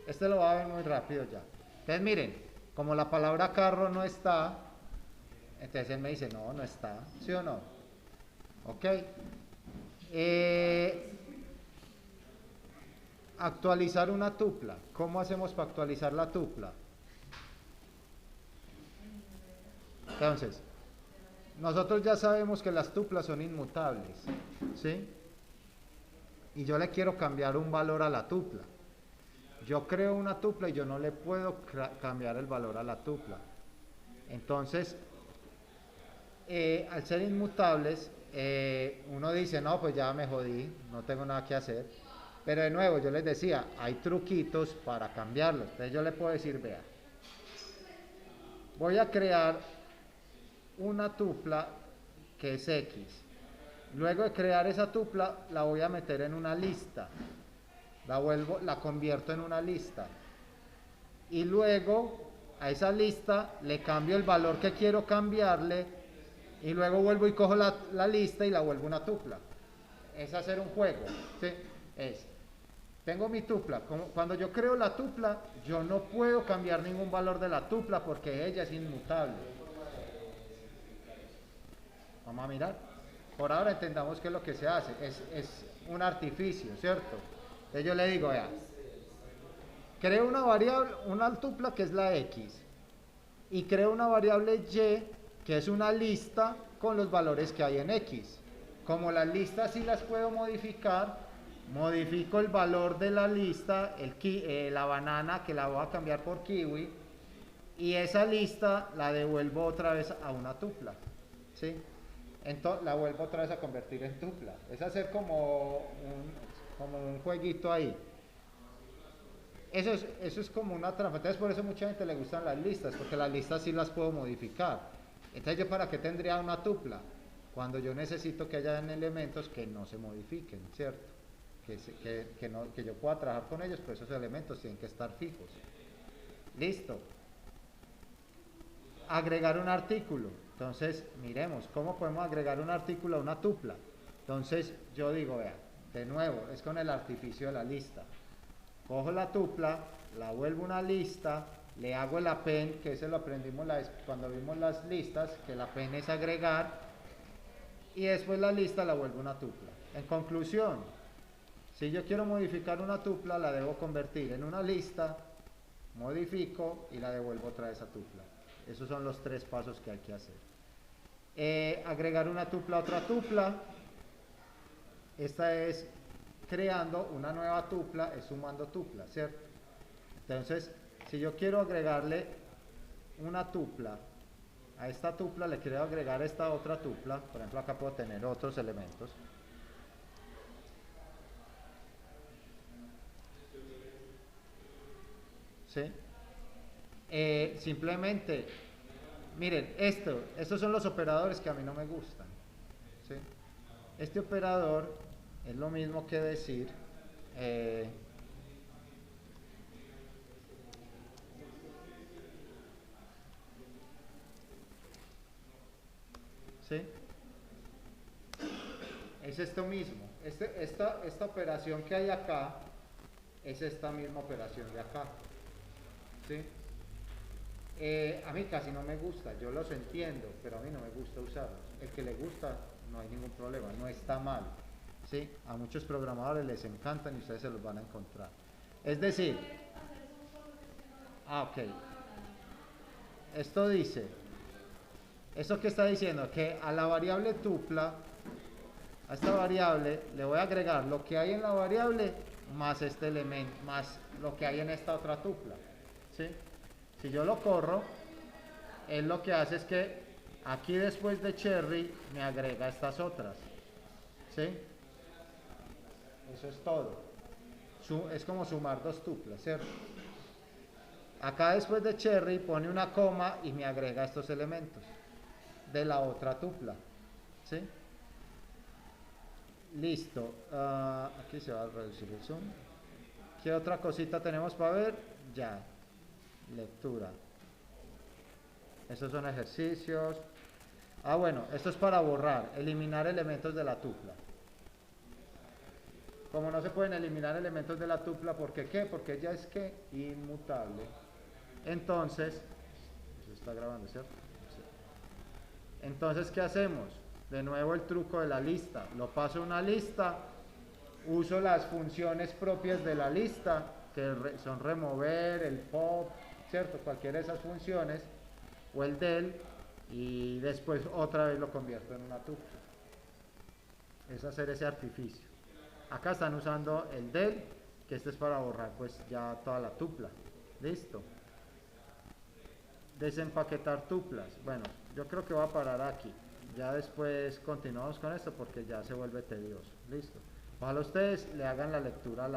Este lo va a ver muy rápido ya. Entonces miren, como la palabra carro no está, entonces él me dice, no está, ¿sí o no? Ok. Actualizar una tupla. ¿Cómo hacemos para actualizar la tupla? Entonces, nosotros ya sabemos que las tuplas son inmutables, ¿sí? Y yo le quiero cambiar un valor a la tupla. Yo creo una tupla y yo no le puedo cambiar el valor a la tupla. Entonces, al ser inmutables, uno dice, no, pues ya me jodí, no tengo nada que hacer. Pero de nuevo, yo les decía, hay truquitos para cambiarlos. Entonces yo le puedo decir, vea, voy a crear una tupla que es X. Luego de crear esa tupla, la voy a meter en una lista. La convierto en una lista. Y luego a esa lista le cambio el valor que quiero cambiarle. Y luego vuelvo y cojo la lista y la vuelvo una tupla. Es hacer un juego, ¿sí? Tengo mi tupla. Cuando yo creo la tupla, yo no puedo cambiar ningún valor de la tupla porque ella es inmutable. Vamos a mirar. Por ahora entendamos qué es lo que se hace. Es un artificio, ¿cierto? Entonces yo le digo, vea, creo una variable, una tupla que es la X. Y creo una variable Y que es una lista con los valores que hay en X. Como las listas sí las puedo modificar, modifico el valor de la lista, la banana que la voy a cambiar por kiwi, y esa lista la devuelvo otra vez a una tupla, ¿sí? Entonces la vuelvo otra vez a convertir en tupla. Es hacer como un jueguito ahí. Eso es como una trampa. Entonces por eso mucha gente le gustan las listas, porque las listas sí las puedo modificar. Entonces yo para qué tendría una tupla, cuando yo necesito que hayan elementos que no se modifiquen, ¿cierto? Que yo pueda trabajar con ellos, pero esos elementos tienen que estar fijos. Listo. Agregar un artículo. Entonces miremos cómo podemos agregar un artículo a una tupla. Entonces yo digo, vea, de nuevo, es con el artificio de la lista. Cojo la tupla, la vuelvo una lista, le hago el append, que eso lo aprendimos cuando vimos las listas, que el append es agregar, y después la lista la vuelvo una tupla. En conclusión, si yo quiero modificar una tupla, la debo convertir en una lista, modifico y la devuelvo otra vez a tupla. Esos son los 3 pasos que hay que hacer. Agregar una tupla a otra tupla. Esta es creando una nueva tupla, es sumando tuplas, ¿cierto? Entonces, si yo quiero agregarle una tupla a esta tupla, le quiero agregar esta otra tupla, por ejemplo acá puedo tener otros elementos. ¿Sí? Simplemente, miren, estos son los operadores que a mí no me gustan, ¿sí? Este operador Es lo mismo que decir, ¿sí? Es esto mismo. Esta operación que hay acá es esta misma operación de acá, ¿sí? A mí casi no me gusta, yo los entiendo, pero a mí no me gusta usarlos. El que le gusta, no hay ningún problema, no está mal, ¿sí? A muchos programadores les encantan y ustedes se los van a encontrar. Es decir, ok, esto dice, ¿esto qué está diciendo? Que a la variable tupla, a esta variable le voy a agregar lo que hay en la variable más este elemento, más lo que hay en esta otra tupla, ¿sí? Si yo lo corro, él lo que hace es que aquí después de cherry me agrega estas otras, ¿sí? Eso es todo. Es como sumar dos tuplas, ¿cierto? Acá después de cherry pone una coma y me agrega estos elementos de la otra tupla, ¿sí? Listo. Aquí se va a reducir el zoom. ¿Qué otra cosita tenemos para ver? Ya. Lectura. Estos son ejercicios. Bueno, esto es para borrar, eliminar elementos de la tupla. Como no se pueden eliminar elementos de la tupla, ¿por qué qué? Porque ella es que inmutable. Entonces, eso está grabando, ¿cierto? Sí. Entonces, ¿qué hacemos? De nuevo el truco de la lista. Lo paso a una lista, uso las funciones propias de la lista, que son remover, el pop, ¿cierto? Cualquiera de esas funciones, o el del, y después otra vez lo convierto en una tupla. Es hacer ese artificio. Acá están usando el del, que este es para borrar pues ya toda la tupla. Listo. Desempaquetar tuplas. Bueno, yo creo que voy a parar aquí. Ya después continuamos con esto porque ya se vuelve tedioso. Listo. Ojalá ustedes le hagan la lectura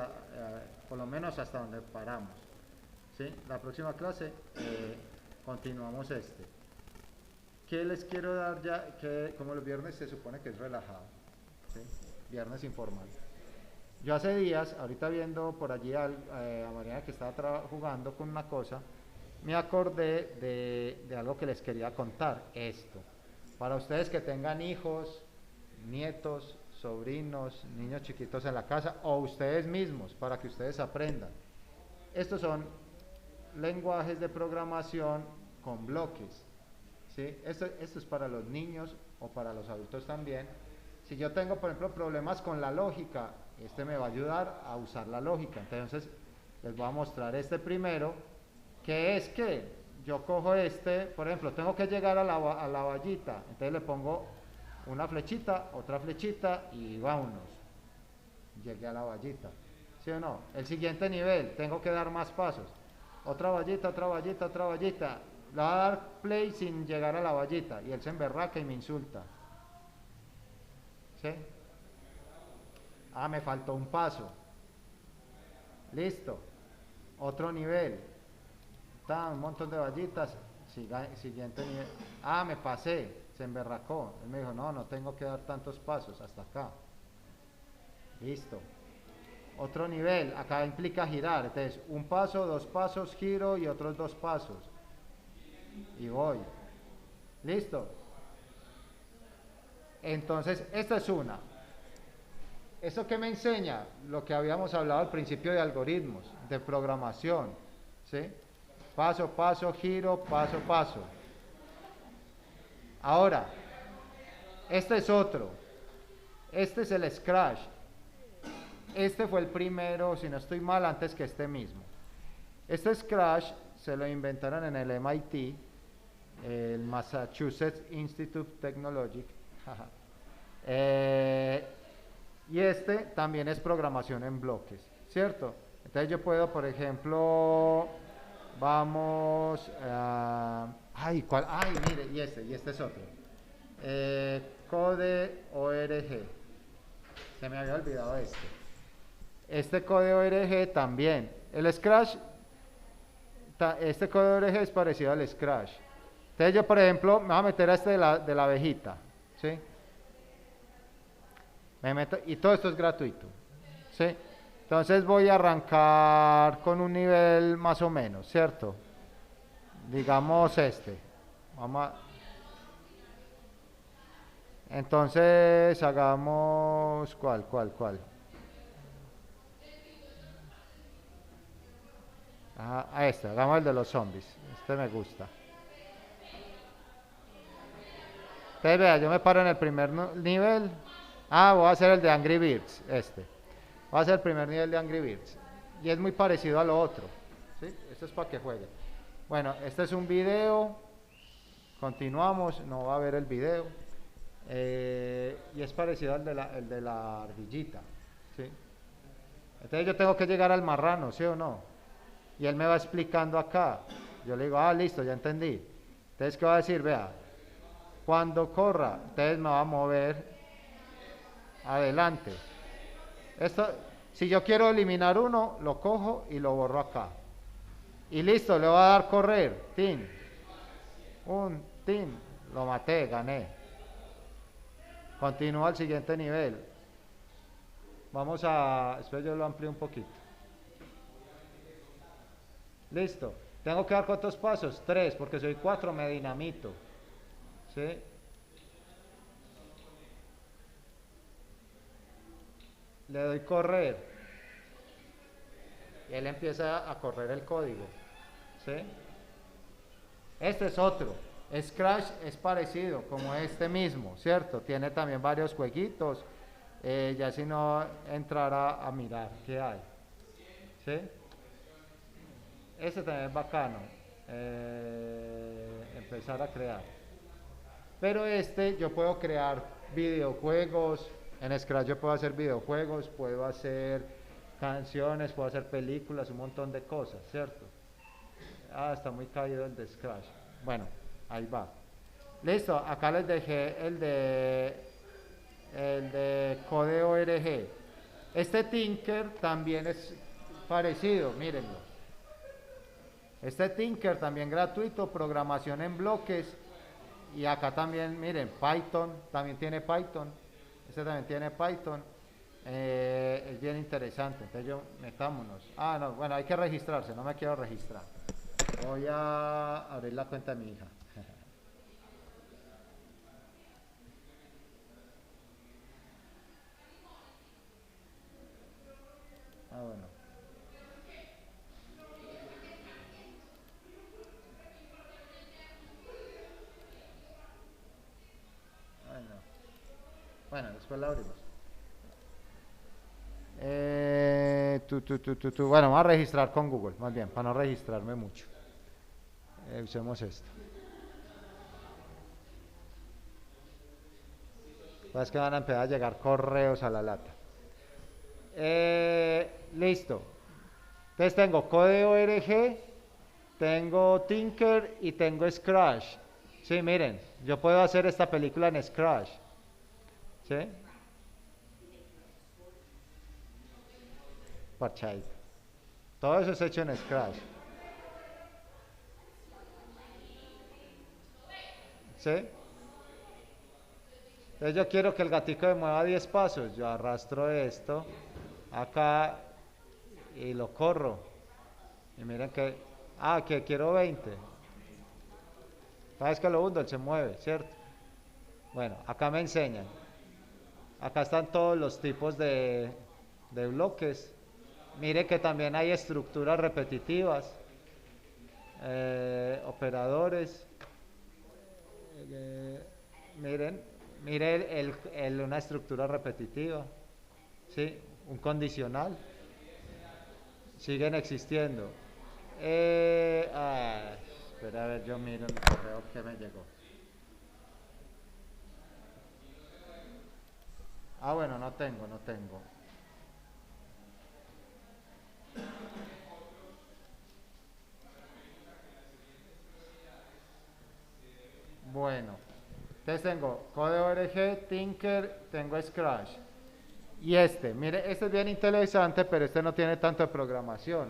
por lo menos hasta donde paramos. ¿Sí? La próxima clase continuamos este. ¿Qué les quiero dar ya? Que como los viernes se supone que es relajado. ¿Sí? Viernes informal. Yo hace días, ahorita viendo por allí a Mariana que estaba jugando con una cosa, me acordé de algo que les quería contar. Esto. Para ustedes que tengan hijos, nietos, sobrinos, niños chiquitos en la casa o ustedes mismos, para que ustedes aprendan. Estos son lenguajes de programación con bloques, ¿sí? Esto es para los niños o para los adultos también. Si yo tengo, por ejemplo, problemas con la lógica, este me va a ayudar a usar la lógica. Entonces, les voy a mostrar este primero, que es que yo cojo este, por ejemplo, tengo que llegar a la vallita, entonces le pongo una flechita, otra flechita y vámonos. Llegué a la vallita, ¿sí o no? El siguiente nivel, tengo que dar más pasos. Otra vallita, otra vallita, otra vallita. Le voy a dar play sin llegar a la vallita y él se emberraca y me insulta. ¿Sí? Me faltó un paso. Listo. Otro nivel. Un montón de vallitas. Siguiente nivel. Me pasé. Se emberracó. Él me dijo, no tengo que dar tantos pasos hasta acá. Listo. Otro nivel. Acá implica girar. Entonces, un paso, dos pasos, giro y otros dos pasos. Y voy. Listo. Entonces, esta es una. ¿Esto qué me enseña? Lo que habíamos hablado al principio de algoritmos, de programación, ¿sí? Paso, paso, giro, paso, paso. Ahora, este es otro. Este es el Scratch. Este fue el primero, si no estoy mal, antes que este mismo. Este Scratch se lo inventaron en el MIT, el Massachusetts Institute of Technology. Y este también es programación en bloques, ¿cierto? Entonces yo puedo, por ejemplo, vamos mire, y este es otro. Code ORG. Se me había olvidado este. Este Code ORG también. El Scratch, este Code ORG es parecido al Scratch. Entonces yo, por ejemplo, me voy a meter a este de la abejita, ¿sí? Me meto, y todo esto es gratuito. ¿Sí? Entonces voy a arrancar con un nivel más o menos, ¿cierto? Digamos este. Vamos a- Entonces hagamos, ¿cuál? Ajá, a este, hagamos el de los zombies. Este me gusta. Entonces vea, yo me paro en el primer nivel. Ah, voy a hacer el de Angry Birds, este. Voy a hacer el primer nivel de Angry Birds. Y es muy parecido a lo otro. ¿Sí? Esto es para que juegue. Bueno, este es un video. Continuamos, no va a ver el video. Y es parecido al el de la ardillita. ¿Sí? Entonces yo tengo que llegar al marrano, ¿sí o no? Y él me va explicando acá. Yo le digo, ah, listo, ya entendí. Entonces, ¿qué va a decir? Vea, cuando corra, entonces me va a mover adelante. Esto, si yo quiero eliminar uno, lo cojo y lo borro acá. Y listo, le voy a dar correr. Tin. Tin. Lo maté, gané. Continúa al siguiente nivel. Vamos a... Espero yo lo amplío un poquito. Listo. Tengo que dar cuántos pasos, 3, porque soy 4, me dinamito. ¿Sí? Le doy correr. Y él empieza a correr el código. ¿Sí? Este es otro. Scratch es parecido, como este mismo, ¿cierto? Tiene también varios jueguitos. Ya si no, entrará a mirar qué hay. ¿Sí? Este también es bacano. Empezar a crear. Pero este yo puedo crear videojuegos. En Scratch yo puedo hacer videojuegos, puedo hacer canciones, puedo hacer películas, un montón de cosas, ¿cierto? Ah, está muy caído el de Scratch. Bueno, ahí va. Listo, acá les dejé el de Code.org. Este Tinker también es parecido, mírenlo. Este Tinker también gratuito, programación en bloques. Y acá también, miren, Python, también tiene Python. Este también tiene Python. Es bien interesante. Entonces metámonos. Ah, no, bueno, hay que registrarse, no me quiero registrar. Voy a abrir la cuenta de mi hija. Ah, bueno. Bueno, después la abrimos. Bueno, vamos a registrar con Google, más bien, para no registrarme mucho. Usemos esto. Es que van a empezar a llegar correos a la lata. Listo. Entonces tengo Code.org, tengo Tinker y tengo Scratch. Sí, miren, yo puedo hacer esta película en Scratch. ¿Sí? Parchadito. Todo eso es hecho en Scratch. ¿Sí? Entonces yo quiero que el gatico me mueva 10 pasos. Yo arrastro esto acá y lo corro. Y miren que, que quiero 20. Cada vez que lo hundo, él se mueve, ¿cierto? Bueno, acá me enseñan. Acá están todos los tipos de bloques. Mire que también hay estructuras repetitivas, operadores. Mire una estructura repetitiva, ¿sí? Un condicional. Siguen existiendo. Espera a ver, yo miro el correo que me llegó. Bueno, no tengo. Bueno, entonces tengo Code.org, Tinker, tengo Scratch. Y mire, este es bien interesante, pero este no tiene tanto de programación.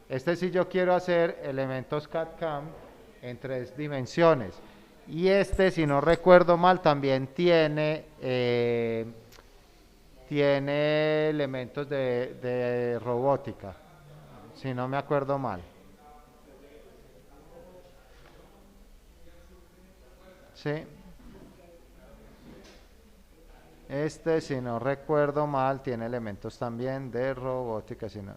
Este sí yo quiero hacer elementos CAD/CAM en 3 dimensiones. Y si no recuerdo mal, también tiene tiene elementos de robótica, si no me acuerdo mal. Sí. Este, si no recuerdo mal, tiene elementos también de robótica, si no.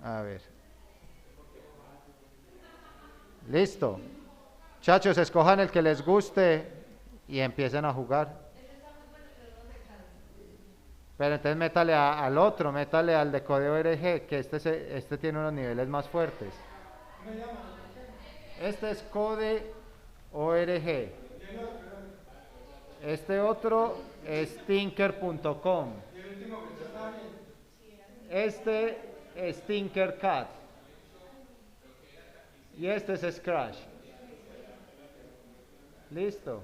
A ver. Listo. Chachos, escojan el que les guste y empiecen a jugar. Pero entonces métale al otro, métale al de código RG, que este tiene unos niveles más fuertes. Este es Code ORG. Este otro es Tinker.com. Este es Tinkercad. Y este es Scratch. Listo.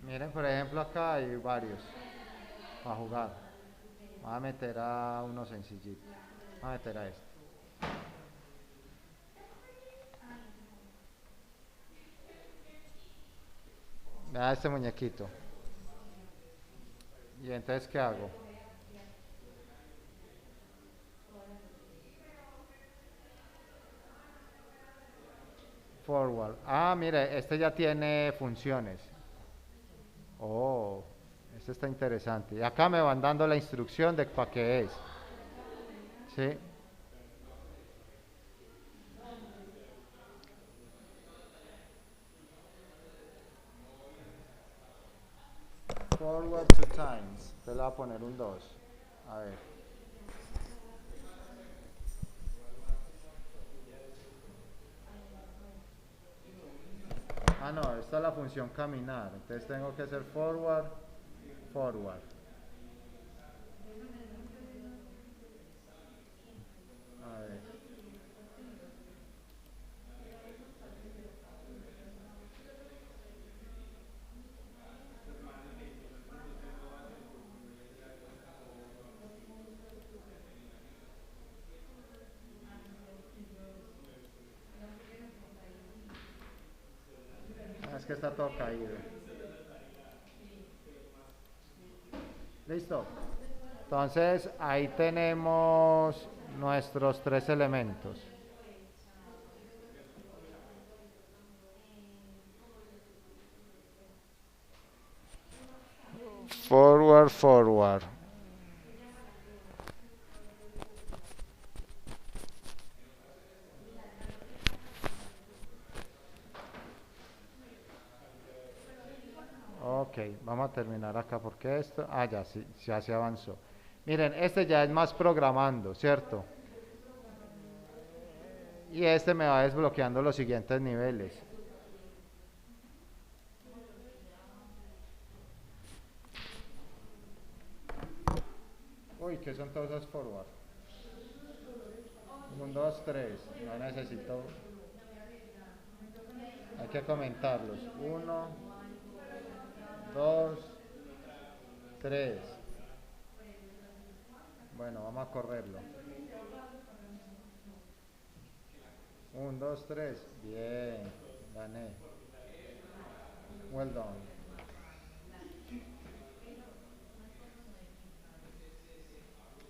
Miren, por ejemplo, acá hay varios para jugar. Voy a meter a uno sencillito. Voy a meter a este. Vea este muñequito. ¿Y entonces qué hago? Forward. Ah, mire, este ya tiene funciones. Oh, este está interesante. Y acá me van dando la instrucción de para qué es. ¿Sí? Forward 2 times. Te le voy a poner un 2. A ver. Ah, no, esta es la función caminar. Entonces tengo que hacer forward, forward. A ver. Ah, es que está todo caído. Listo. Entonces ahí tenemos nuestros 3 elementos. Forward, forward. Ok, vamos a terminar acá porque esto... Ah, ya, sí, ya se avanzó. Miren, este ya es más programando, ¿cierto? Y este me va desbloqueando los siguientes niveles. Uy, ¿qué son todos esos forward? 1, 2, 3. No necesito... Hay que comentarlos. 1, 2, 3. Bueno, vamos a correrlo. 1, 2, 3. Bien, gané. Well done.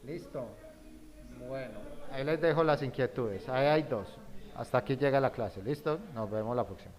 Listo. Bueno, ahí les dejo las inquietudes. Ahí hay 2. Hasta aquí llega la clase. ¿Listo? Nos vemos la próxima.